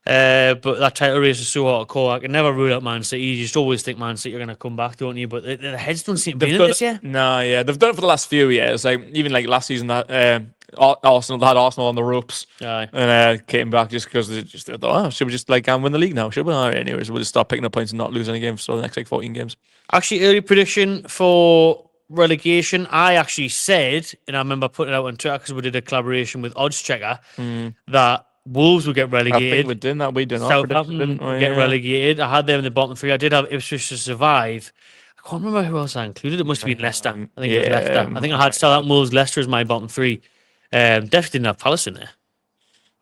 Speaker 1: But that title race is so hard to call. I can never rule out Man City. You just always think Man City are going to come back, don't you? But the heads don't seem to be in it this year.
Speaker 2: No, yeah. They've done it for the last few years. Like, even like last season, Arsenal had Arsenal on the ropes.
Speaker 1: Aye.
Speaker 2: And came back just because they just thought, should we just win the league now? Should we? All right, anyways, we'll just start picking up points and not lose any games for the next 14 games.
Speaker 1: Actually, early prediction for relegation, I actually said, and I remember putting it out on Twitter because we did a collaboration with Odds Checker, that Wolves would get relegated.
Speaker 2: I think we did that. We did not.
Speaker 1: Southampton would get relegated. I had them in the bottom 3. I did have Ipswich to survive. I can't remember who else I included. It must have been Leicester. I think it was Leicester. I think I had Southampton, Wolves, Leicester as my bottom 3. Definitely didn't have Palace in there.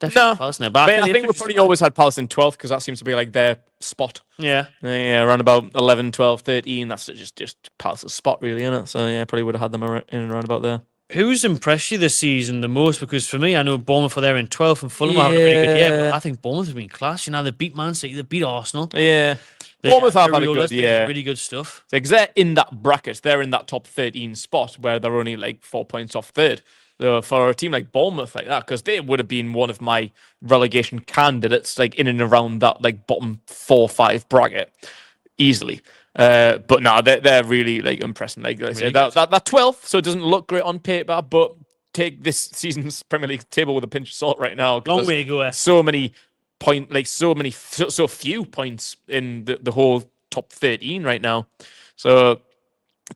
Speaker 1: Palace in there. But
Speaker 2: I think we probably always had Palace in 12th because that seems to be like their spot.
Speaker 1: Yeah.
Speaker 2: Yeah, around about 11, 12, 13. That's just Palace's spot, really, isn't it? So, yeah, probably would have had them in and around about there.
Speaker 1: Who's impressed you this season the most? Because for me, I know Bournemouth are there in 12th and Fulham have a really good year. But I think Bournemouth have been class. They beat Man City, they beat Arsenal.
Speaker 2: Yeah. Bournemouth have had a good year.
Speaker 1: Really good stuff.
Speaker 2: Because they're in that bracket. They're in that top 13 spot where they're only 4 points off 3rd. for a team like Bournemouth like that, because they would have been one of my relegation candidates, like in and around that like bottom 4-5 bracket easily. But no, they're really like impressive. Like I said, that 12th, so it doesn't look great on paper, but take this season's Premier League table with a pinch of salt right now.
Speaker 1: Long way to go.
Speaker 2: So few points in the whole top 13 right now. So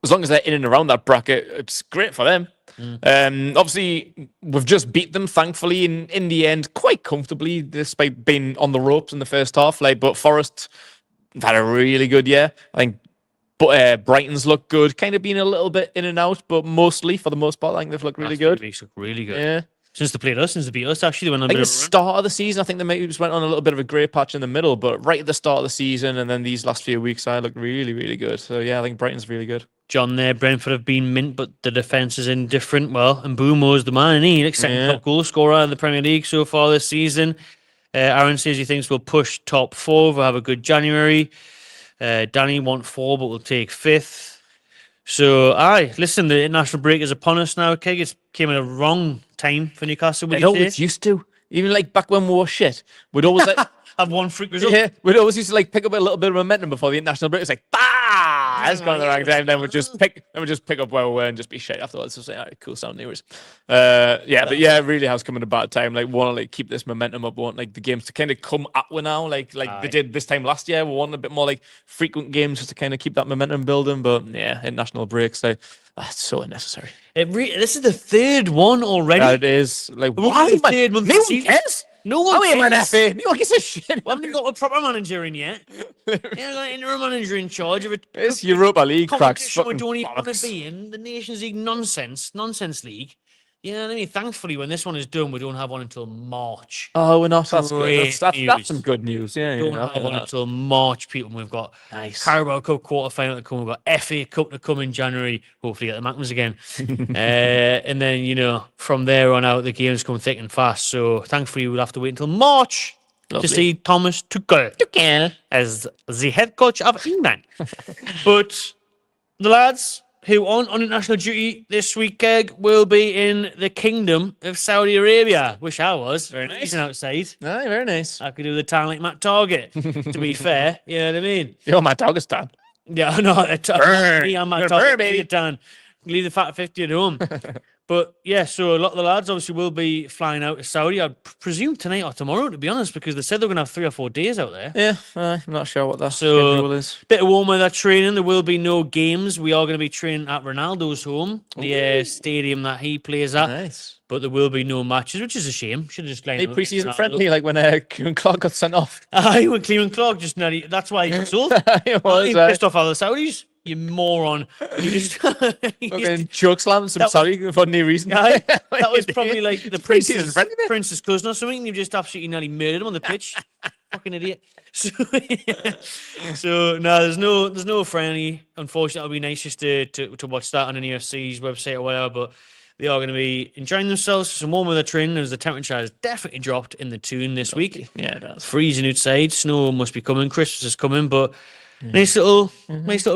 Speaker 2: as long as they're in and around that bracket, it's great for them. Obviously, we've just beat them, thankfully, in the end, quite comfortably, despite being on the ropes in the first half. But Forest have had a really good year. I think Brighton's looked good, kind of been a little bit in and out, but mostly, for the most part, I think they've looked really good.
Speaker 1: They look really good.
Speaker 2: Yeah.
Speaker 1: Since they beat us, actually, they went on
Speaker 2: the start of the season, I think they maybe just went on a little bit of a grey patch in the middle, but right at the start of the season and then these last few weeks, I look really, really good. So yeah, I think Brighton's really good.
Speaker 1: John there, Brentford have been mint, but the defence is indifferent. Well, and Mbumo's the man, and he's second top goal scorer in the Premier League so far this season. Aaron says he thinks we'll push top 4. We'll have a good January. Danny want 4, but we'll take 5th. So, listen, the international break is upon us now. Keg, it came at a wrong time for Newcastle.
Speaker 2: It always used to. Even like back when we were shit, we'd always
Speaker 1: have one freak result.
Speaker 2: Yeah, we'd always used to like pick up a little bit of momentum before the international break. It's like, it's gone the wrong time. Then we'd just pick up where we were and just be shit afterwards. So say, all right, cool, sound news. But it really has come at a bad time. Like, we want to like keep this momentum up. We want like the games to kind of come at we now, like they did this time last year. We want a bit more like frequent games just to kind of keep that momentum building. But yeah, international breaks, that's so unnecessary.
Speaker 1: This is the 3rd one already.
Speaker 2: It is. Like, why?
Speaker 1: The 3rd month
Speaker 2: no one cares.
Speaker 1: No one cares.
Speaker 2: FA. No one gives a shit.
Speaker 1: We haven't got a proper manager in yet. Got an interim manager in charge of it.
Speaker 2: It's Europa League cracks.
Speaker 1: We don't even want to be in the Nations League nonsense league. You know what I mean? Thankfully, when this one is done, we don't have one until March.
Speaker 2: Oh, we're not. That's good. That's some good news. Yeah,
Speaker 1: don't have one until March, people. We've got Carabao Cup quarter-final to come. We've got FA Cup to come in January. Hopefully get the Macmans again. And then, from there on out, the games come thick and fast. So thankfully, we'll have to wait until March to see Thomas Tuchel as the head coach of England. But the lads who aren't on international duty this week, Keg, will be in the Kingdom of Saudi Arabia. Wish I was. Very nice. Outside.
Speaker 2: Aye, very nice.
Speaker 1: I could do the town like Matt Target, to be fair. You know what I mean?
Speaker 2: You're Matt Target's town.
Speaker 1: Yeah, no. Me and Matt Target, baby. Town. Leave the fat 50 at home. But yeah, so a lot of the lads obviously will be flying out to Saudi. I presume tonight or tomorrow, to be honest, because they said they're going to have 3 or 4 days out there.
Speaker 2: Yeah, I'm not sure what that schedule is.
Speaker 1: Bit of warm weather training. There will be no games. We are going to be training at Ronaldo's home, the stadium that he plays at.
Speaker 2: Nice.
Speaker 1: But there will be no matches, which is a shame. Should have just
Speaker 2: lined up. Pre-season friendly, like when Kieran Clark got sent off.
Speaker 1: When Kieran Clark just nearly. That's why he got sold. He pissed off all the Saudis. You moron. You just
Speaker 2: fucking choke slam some Saudi for no reason.
Speaker 1: That was probably like the prince's cousin or something. You just absolutely nearly murdered him on the pitch. Fucking idiot. So no, there's no friendly. Unfortunately, it'll be nice just to watch that on an UFC's website or whatever. But they are going to be enjoying themselves for some warm weather training as the temperature has definitely dropped in the Toon this week.
Speaker 2: Yeah, it does.
Speaker 1: Freezing outside. Snow must be coming. Christmas is coming, but. Nice little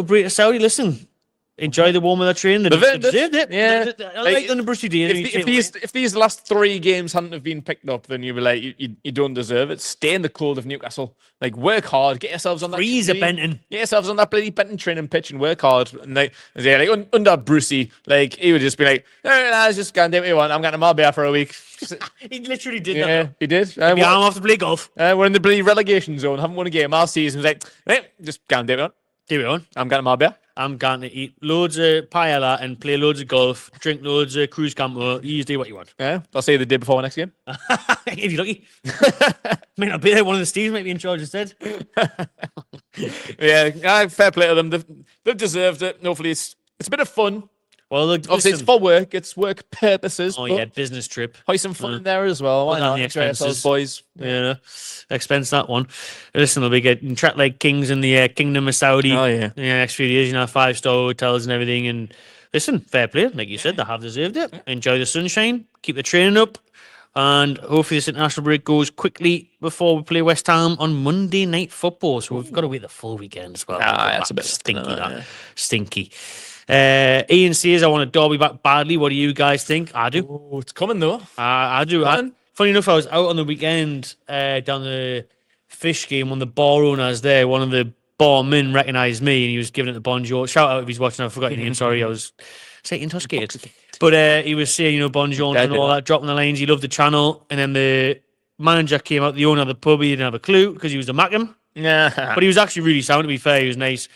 Speaker 1: break to Saudi. Listen, enjoy the warm weather training. They deserved it.
Speaker 2: Yeah,
Speaker 1: I like on the brushy day.
Speaker 2: If these last 3 games hadn't have been picked up, then you'd be like, you don't deserve it. Stay in the cold of Newcastle. Like, work hard. Get yourselves on that.
Speaker 1: Freeze a Benton.
Speaker 2: Get yourselves on that bloody Benton training pitch and work hard. And under Brucey, like he would just be like, no, just go and do what you want. I'm going to Marbella for a week.
Speaker 1: He literally did that.
Speaker 2: Yeah, he did.
Speaker 1: I'm off to play golf.
Speaker 2: We're in the bloody relegation zone. Haven't won a game all season. He's like, hey, just go and do what you want.
Speaker 1: Do it on.
Speaker 2: I'm going to Marbella.
Speaker 1: I'm going to eat loads of paella and play loads of golf, drink loads of cruise campo. You just do what you want.
Speaker 2: Yeah, I'll see you the day before next game.
Speaker 1: If you're lucky. Might not be there. One of the Steves might be in charge instead.
Speaker 2: Yeah, fair play to them. They've deserved it. Hopefully it's a bit of fun.
Speaker 1: Well,
Speaker 2: obviously it's for work. It's work purposes.
Speaker 1: Oh yeah, business trip.
Speaker 2: Have some fun in there as well. Why not? Enjoy ourselves, boys.
Speaker 1: Yeah, expense that one. Listen, they'll be getting trapped like kings in the Kingdom of Saudi.
Speaker 2: Oh yeah.
Speaker 1: Next few years, 5-star hotels and everything. And listen, fair play. Like you said, they have deserved it. Enjoy the sunshine. Keep the training up. And hopefully this international break goes quickly before we play West Ham on Monday Night Football. So we've got to wait the full weekend as well.
Speaker 2: That's a bit
Speaker 1: stinky. Stinky. Ian says, I want a Derby back badly. What do you guys think? I do.
Speaker 2: Oh, it's coming though.
Speaker 1: I do. Funny enough, I was out on the weekend down the fish game. One of the bar owners there, one of the barmen recognised me and he was giving it the bonjour. Shout out if he's watching. I forgot your name. Sorry, I was saying intoxicated. But he was saying, bonjour and all that, dropping the lines. He loved the channel. And then the manager came out, the owner of the pub. He didn't have a clue because he was a Mackem.
Speaker 2: Yeah.
Speaker 1: But he was actually really sound, to be fair. He was nice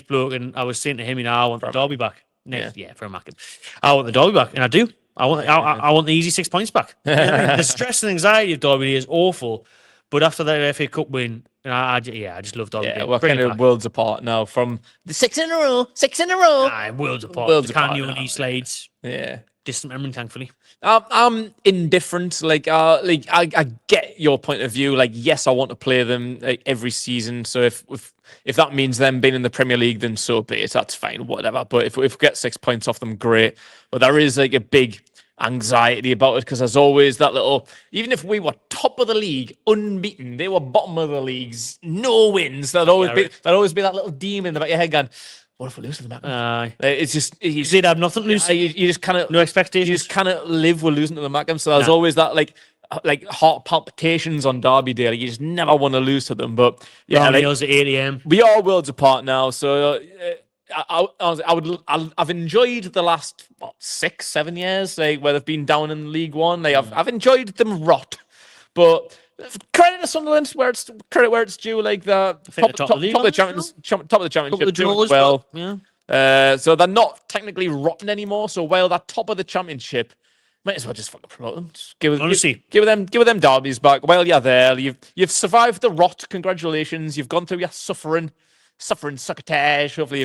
Speaker 1: bloke. And I was saying to him, I want the Derby back. Yeah, for a Mackem. I want the Derby back. And I do. I want the easy 6 points back. The stress and anxiety of Derby is awful. But after that FA Cup win, I just love Derby.
Speaker 2: Yeah, we're kind of worlds apart now from the 6 in a row.
Speaker 1: Worlds apart.
Speaker 2: Worlds
Speaker 1: Can
Speaker 2: apart
Speaker 1: you
Speaker 2: now.
Speaker 1: and East Lades?
Speaker 2: Yeah.
Speaker 1: Distant memory, thankfully.
Speaker 2: I'm indifferent. I get your point of view. Yes, I want to play them every season. So if that means them being in the Premier League, then so be it. That's fine, whatever. But if we get 6 points off them, great. But there is a big anxiety about it because there's always that little. Even if we were top of the league, unbeaten, they were bottom of the leagues, no wins. There'd always be that little demon in the back of your head going, what if we lose to the Mackem? It's just
Speaker 1: they'd have nothing to lose.
Speaker 2: You just kind of
Speaker 1: no expectations.
Speaker 2: You just kind of live with losing to the Mackem. So there's always that like heart palpitations on Derby Day. You just never want to lose to them. But yeah,
Speaker 1: at 8 a.m.
Speaker 2: We are worlds apart now. So I've enjoyed the last 6-7 years where they've been down in League One. I've enjoyed them rot, but. Credit to Sunderland, where it's due, the top of the championship, doing well. Yeah. So they're not technically rotten anymore. So while they're top of the championship, might as well just fucking promote them. Just give them derbies back. While you're there, you've survived the rot. Congratulations, you've gone through your suffering succotage. Hopefully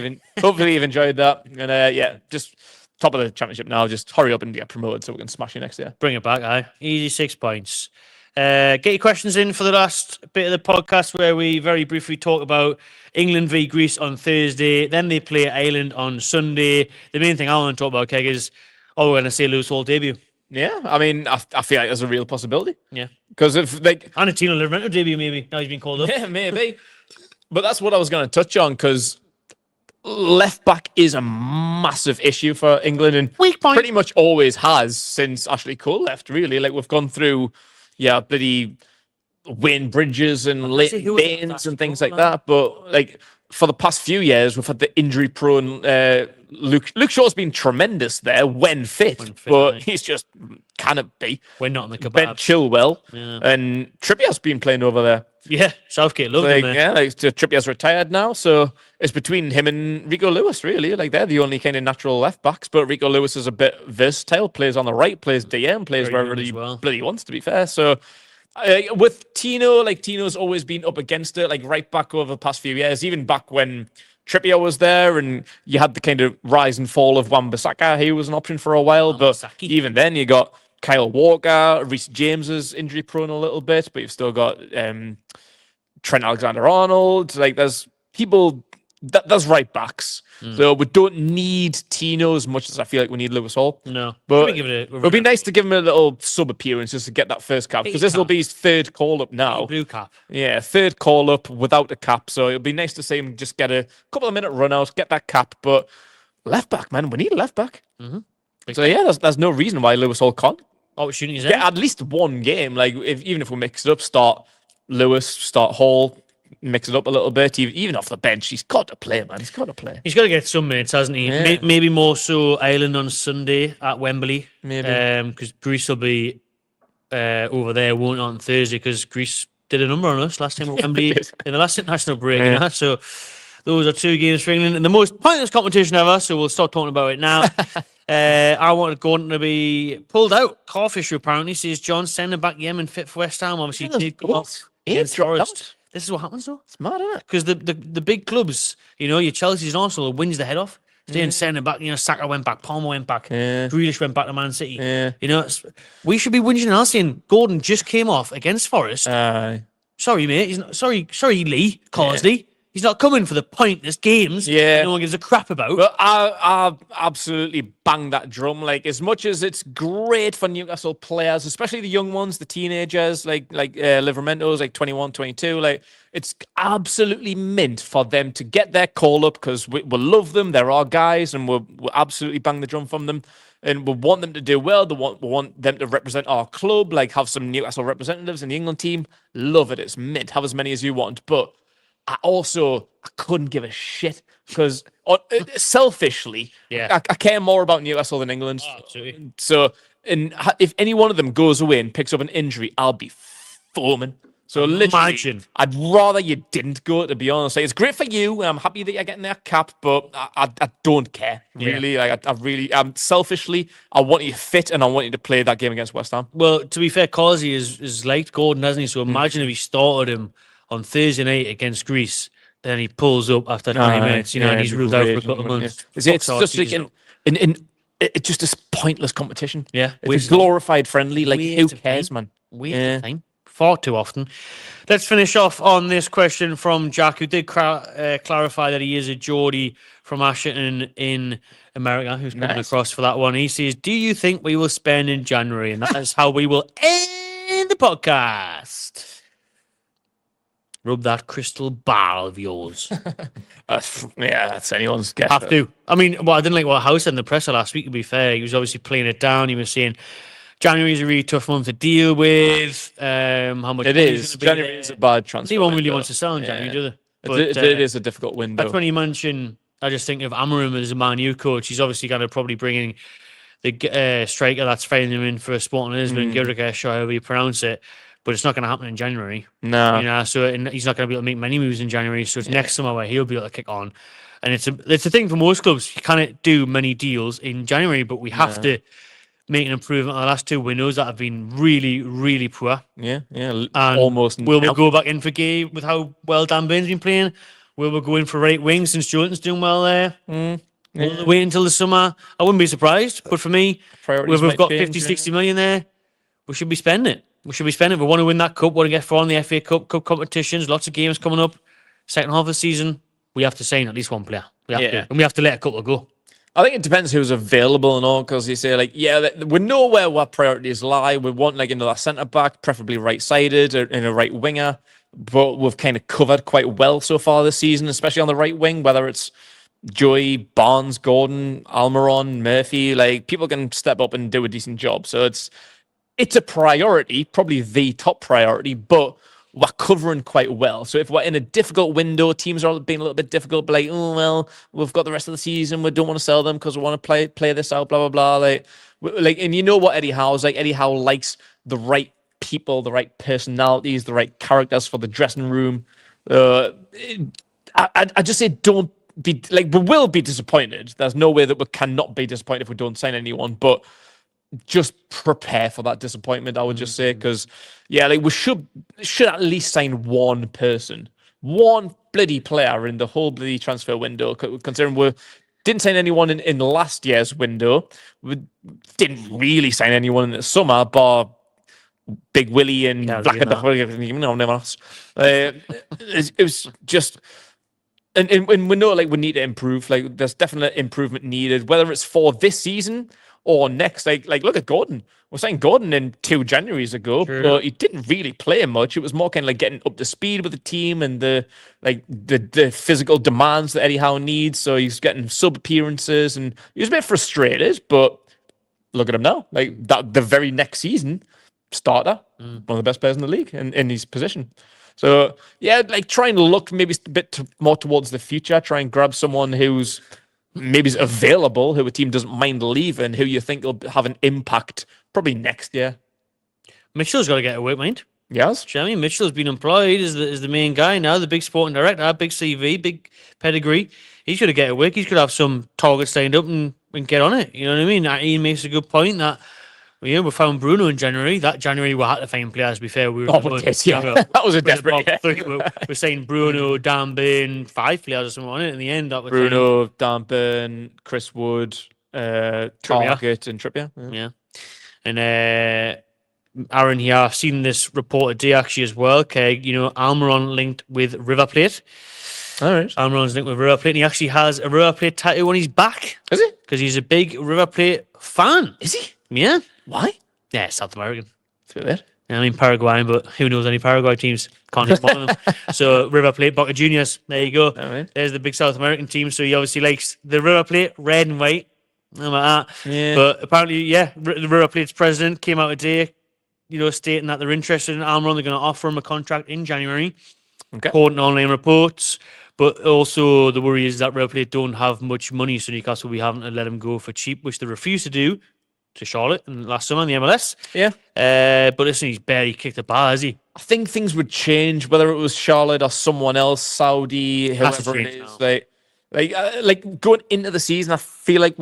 Speaker 2: you've enjoyed that. And just top of the championship now. Just hurry up and get promoted so we can smash you next year.
Speaker 1: Bring it back, aye. Easy 6 points. Get your questions in for the last bit of the podcast where we very briefly talk about England v Greece on Thursday. Then they play Ireland on Sunday. The main thing I want to talk about, Keg, is we're going to see Lewis Hall debut.
Speaker 2: Yeah, I mean, I feel like there's a real possibility.
Speaker 1: Yeah.
Speaker 2: Because if
Speaker 1: and a Tino Livramento debut, maybe. Now he's been called up.
Speaker 2: Yeah, maybe. But that's what I was going to touch on because left back is a massive issue for England and pretty much always has since Ashley Cole left, really. We've gone through... Yeah, bloody Wayne Bridges and Leighton Baines and things like that. But for the past few years, we've had the injury-prone Luke Shaw's been tremendous there when fit, but he's just cannot be.
Speaker 1: We're not in the kebab.
Speaker 2: Ben Chilwell and Trippier's been playing over there.
Speaker 1: Yeah, Southgate loved him there.
Speaker 2: Yeah, Trippier's retired now, so it's between him and Rico Lewis, really. They're the only kind of natural left backs, but Rico Lewis is a bit versatile, plays on the right, plays DM, plays wherever he bloody wants, to be fair. So with Tino, Tino's always been up against it, right back over the past few years, even back when Trippier was there and you had the kind of rise and fall of Wan-Bissaka. He was an option for a while, but even then you got Kyle Walker, Reece James is injury prone a little bit, but you've still got Trent Alexander-Arnold. There's people, there's right backs. So we don't need Tino as much as I feel like we need Lewis Hall.
Speaker 1: No.
Speaker 2: But it would be nice to give him a little sub appearance just to get that first cap, because this will be his third call up now.
Speaker 1: Blue cap.
Speaker 2: Yeah, third call up without a cap. So it'll be nice to see him just get a couple of minute run out, get that cap. But left back, man, we need a left back. So yeah, there's no reason why Lewis Hall can't.
Speaker 1: Opportunities
Speaker 2: get at least one game. Even if we mix it up, start Lewis, start Hall, mix it up a little bit. Even off the bench, he's got to play, man. He's got to play.
Speaker 1: He's got to get some minutes, hasn't he?
Speaker 2: Yeah.
Speaker 1: Maybe more so Ireland on Sunday at Wembley.
Speaker 2: Maybe.
Speaker 1: Because Greece will be over there, won't on Thursday, because Greece did a number on us last time at Wembley in the last international break.
Speaker 2: Yeah.
Speaker 1: So those are 2 games for England in the most pointless competition ever. So we'll start talking about it now. I wanted Gordon to be pulled out. Calf issue, apparently, says John. Sending back Yemen fit for West Ham. Obviously, he did come off against Forest. This is what happens, though.
Speaker 2: It's mad, isn't it?
Speaker 1: Because the big clubs, your Chelsea's and Arsenal, wins the head off. Staying sending back, Saka went back, Palmer went back, Grealish went back to Man City.
Speaker 2: Yeah.
Speaker 1: We should be whinging and saying Gordon just came off against Forest. Sorry, mate. He's not, sorry, Lee Carsley. He's not coming for the pointless games
Speaker 2: Yeah.
Speaker 1: that no one gives a crap about.
Speaker 2: But I absolutely bang that drum. Like, as much as it's great for Newcastle players, especially the young ones, the teenagers, like Livermentos, like 21, 22, like, it's absolutely mint for them to get their call up, because we love them. They're our guys, and we'll absolutely bang the drum from them. And we want them to do well. We want them to represent our club, like have some Newcastle representatives in the England team. Love it. It's mint. Have as many as you want. But I couldn't give a shit, because selfishly,
Speaker 1: Yeah.
Speaker 2: I care more about Newcastle than England.
Speaker 1: Oh, absolutely.
Speaker 2: So, if any one of them goes away and picks up an injury, I'll be foaming. So literally,
Speaker 1: Imagine.
Speaker 2: I'd rather you didn't go, to be honest. Like, it's great for you, and I'm happy that you're getting their cap, but I don't care, really.
Speaker 1: Yeah.
Speaker 2: Like, I really, selfishly, I want you fit, and I want you to play that game against West Ham.
Speaker 1: Well, to be fair, Causey is liked Gordon, hasn't he? So imagine if he started him on Thursday night against Greece, then he pulls up after 20 minutes, and he's ruled out for a couple of months.
Speaker 2: It's just like it's just this pointless competition.
Speaker 1: Yeah.
Speaker 2: It's a glorified friendly. Like, who cares, man?
Speaker 1: Waste of time. Far too often. Let's finish off on this question from Jack, who did clarify that he is a Geordie from Ashton in America, who's coming across for that one. He says, do you think we will spend in January? And that is how we will end the podcast. Rub that crystal ball of yours.
Speaker 2: That's anyone's guess.
Speaker 1: Have to. I mean, I didn't like what Howe said in the presser last week, to be fair. He was obviously playing it down. He was saying January is a really tough month to deal with. How much
Speaker 2: it is. January is a bad transfer.
Speaker 1: No one really wants to sell in January, do they? But,
Speaker 2: it is a difficult window.
Speaker 1: That's when you mention, I just think of Amarim as a Man U coach. He's obviously going to probably bring in the striker that's fighting him in for Sporting Lisbon, Gilrikesh, or however you pronounce it. But it's not going to happen in January.
Speaker 2: No.
Speaker 1: So he's not going to be able to make many moves in January. So it's next summer where he'll be able to kick on. And it's a thing for most clubs. You can't do many deals in January, but we have to make an improvement on the last two windows that have been really, really poor.
Speaker 2: Yeah.
Speaker 1: And
Speaker 2: almost.
Speaker 1: Will we go back in for Gay with how well Dan Burn's been playing? Will we go in for right wing since Joelinton's doing well there? Will we wait until the summer? I wouldn't be surprised. But for me, we've got 50, 60 million there. We should be spending it. We want to win that cup. We want to get far in the FA Cup competitions. Lots of games coming up. Second half of the season, we have to sign at least one player. We have to. And we have to let a couple go.
Speaker 2: I think it depends who's available and all, because you say, like, we know where our priorities lie. We want, like, another centre-back, preferably right-sided, or in a right winger. But we've kind of covered quite well so far this season, especially on the right wing, whether it's Joey, Barnes, Gordon, Almiron, Murphy. Like, people can step up and do a decent job. So it's a priority, probably the top priority, but we're covering quite well. So if we're in a difficult window, teams are being a little bit difficult, but like, oh, well, we've got the rest of the season. We don't want to sell them because we want to play this out, blah, blah, blah. Like, and you know what Eddie Howe's like? Eddie Howe likes the right people, the right personalities, the right characters for the dressing room. I just say don't be, like, we will be disappointed. There's no way that we cannot be disappointed if we don't sign anyone, but just prepare for that disappointment, I would just say, because like, we should at least sign one person, one bloody player in the whole bloody transfer window, considering we didn't sign anyone in last year's window. We didn't really sign anyone in the summer, bar Big Willie and Black. It was just, and we know, like, we need to improve. Like, there's definite improvement needed, whether it's for this season or next. Like look at Gordon. We're saying Gordon in 2 Januaries ago, but he didn't really play much. It was more kind of like getting up to speed with the team and the physical demands that Eddie Howe needs. So he's getting sub appearances, and he was a bit frustrated. But look at him now. Like, that the very next season, starter, one of the best players in the league in his position. So like, try and look maybe a bit more towards the future. Try and grab someone who's maybe is available, who a team doesn't mind leaving, who you think will have an impact probably next year.
Speaker 1: Mitchell's got to get a work, mind.
Speaker 2: Yes.
Speaker 1: I mean, Mitchell's been employed as the main guy now, the big sporting director, big CV, big pedigree. He's got to get a work. He's got to have some targets lined up and get on it. You know what I mean? Ian makes a good point that we found Bruno in January. That January we had to find players, to be fair.
Speaker 2: That was a desperate
Speaker 1: We're saying Bruno, Dan Burn, 5 players or something on it. In the end, that was
Speaker 2: Bruno, Dan Burn, Chris Wood, Target, and Trippier.
Speaker 1: Yeah. And Aaron here, I've seen this report today actually as well. Okay, Almiron linked with River Plate.
Speaker 2: All right.
Speaker 1: Amron's linked with River Plate, and he actually has a River Plate tattoo on his back.
Speaker 2: Is it?
Speaker 1: Because he's a big River Plate fan.
Speaker 2: Is he?
Speaker 1: Yeah.
Speaker 2: Why?
Speaker 1: Yeah, South American.
Speaker 2: It's a bit weird.
Speaker 1: I mean Paraguayan, but who knows any Paraguay teams? Can't name one of them. So River Plate, Boca Juniors. There you go.
Speaker 2: All right.
Speaker 1: There's the big South American team. So he obviously likes the River Plate, red and white. How about that?
Speaker 2: Yeah.
Speaker 1: But apparently, the River Plate's president came out today, stating that they're interested in Almiron. They're going to offer him a contract in January, according to online reports. But also, the worry is that River Plate don't have much money, so Newcastle will be having to let him go for cheap, which they refused to do to Charlotte last summer in the MLS.
Speaker 2: Yeah.
Speaker 1: But listen, he's barely kicked a bar, has he?
Speaker 2: I think things would change, whether it was Charlotte or someone else, Saudi, whoever it is. Like going into the season, I feel like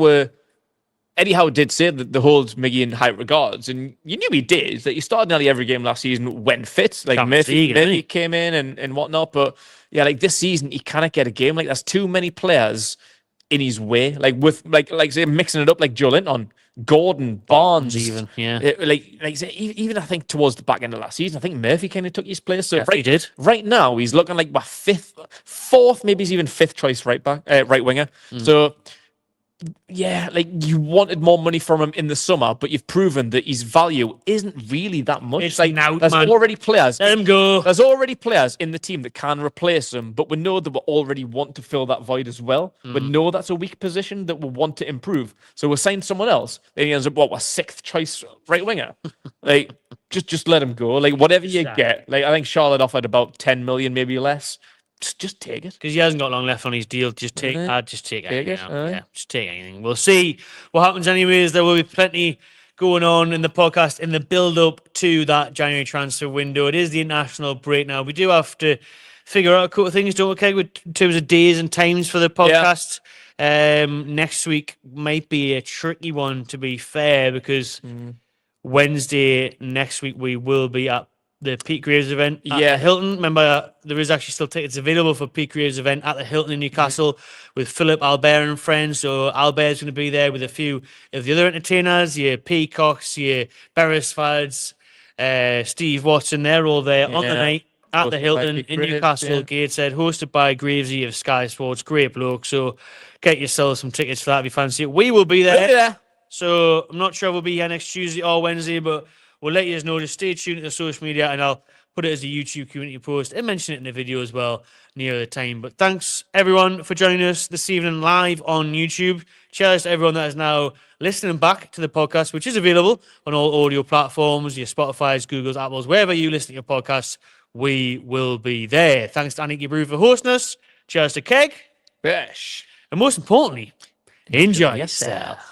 Speaker 2: Eddie Howe did say that the holds Miggy in high regards, and you knew he did. That he started nearly every game last season when fit. Like Murphy came in and whatnot, but yeah, like this season he cannot get a game. Like there's too many players in his way. Like with like say mixing it up like Joelinton, Gordon, Barnes,
Speaker 1: even
Speaker 2: even I think towards the back end of last season, I think Murphy kind of took his place. So
Speaker 1: he did.
Speaker 2: Right now he's looking like my fourth, maybe he's even fifth choice right winger. So. Yeah, like you wanted more money from him in the summer, but you've proven that his value isn't really that much.
Speaker 1: It's like now,
Speaker 2: there's already players.
Speaker 1: Let him go.
Speaker 2: There's already players in the team that can replace him, but we know that we already want to fill that void as well. We know that's a weak position that we want to improve. So we'll sign someone else. Then he ends up a sixth choice right winger. Like just let him go. Like whatever you get. Like I think Charlotte offered about 10 million, maybe less. Just take it
Speaker 1: because he hasn't got long left on his deal. Just take anything. Just take anything. We'll see what happens. Anyways, there will be plenty going on in the podcast in the build-up to that January transfer window. It is the international break now. We do have to figure out a couple of things, don't we, in terms of days and times for the podcast. Next week might be a tricky one, to be fair, because Wednesday next week we will be at the Pete Graves event at Hilton. Remember, there is actually still tickets available for Pete Graves event at the Hilton in Newcastle with Philip, Albert and friends. So Albert's going to be there with a few of the other entertainers, your Peacocks, your Beresfords, Steve Watson. They're all there on the night at the Hilton in Newcastle, Gateshead, hosted by Gravesy of Sky Sports. Great bloke. So get yourself some tickets for that if you fancy it. We will be there. So I'm not sure if we'll be here next Tuesday or Wednesday, but we'll let you know. Just stay tuned to the social media, and I'll put it as a YouTube community post and mention it in the video as well near the time. But thanks, everyone, for joining us this evening live on YouTube. Cheers to everyone that is now listening back to the podcast, which is available on all audio platforms, your Spotify's, Google's, Apple's, wherever you listen to your podcasts, we will be there. Thanks to Anarchy Brew for hosting us. Cheers to Keg.
Speaker 2: Yes.
Speaker 1: And most importantly, enjoy yourself.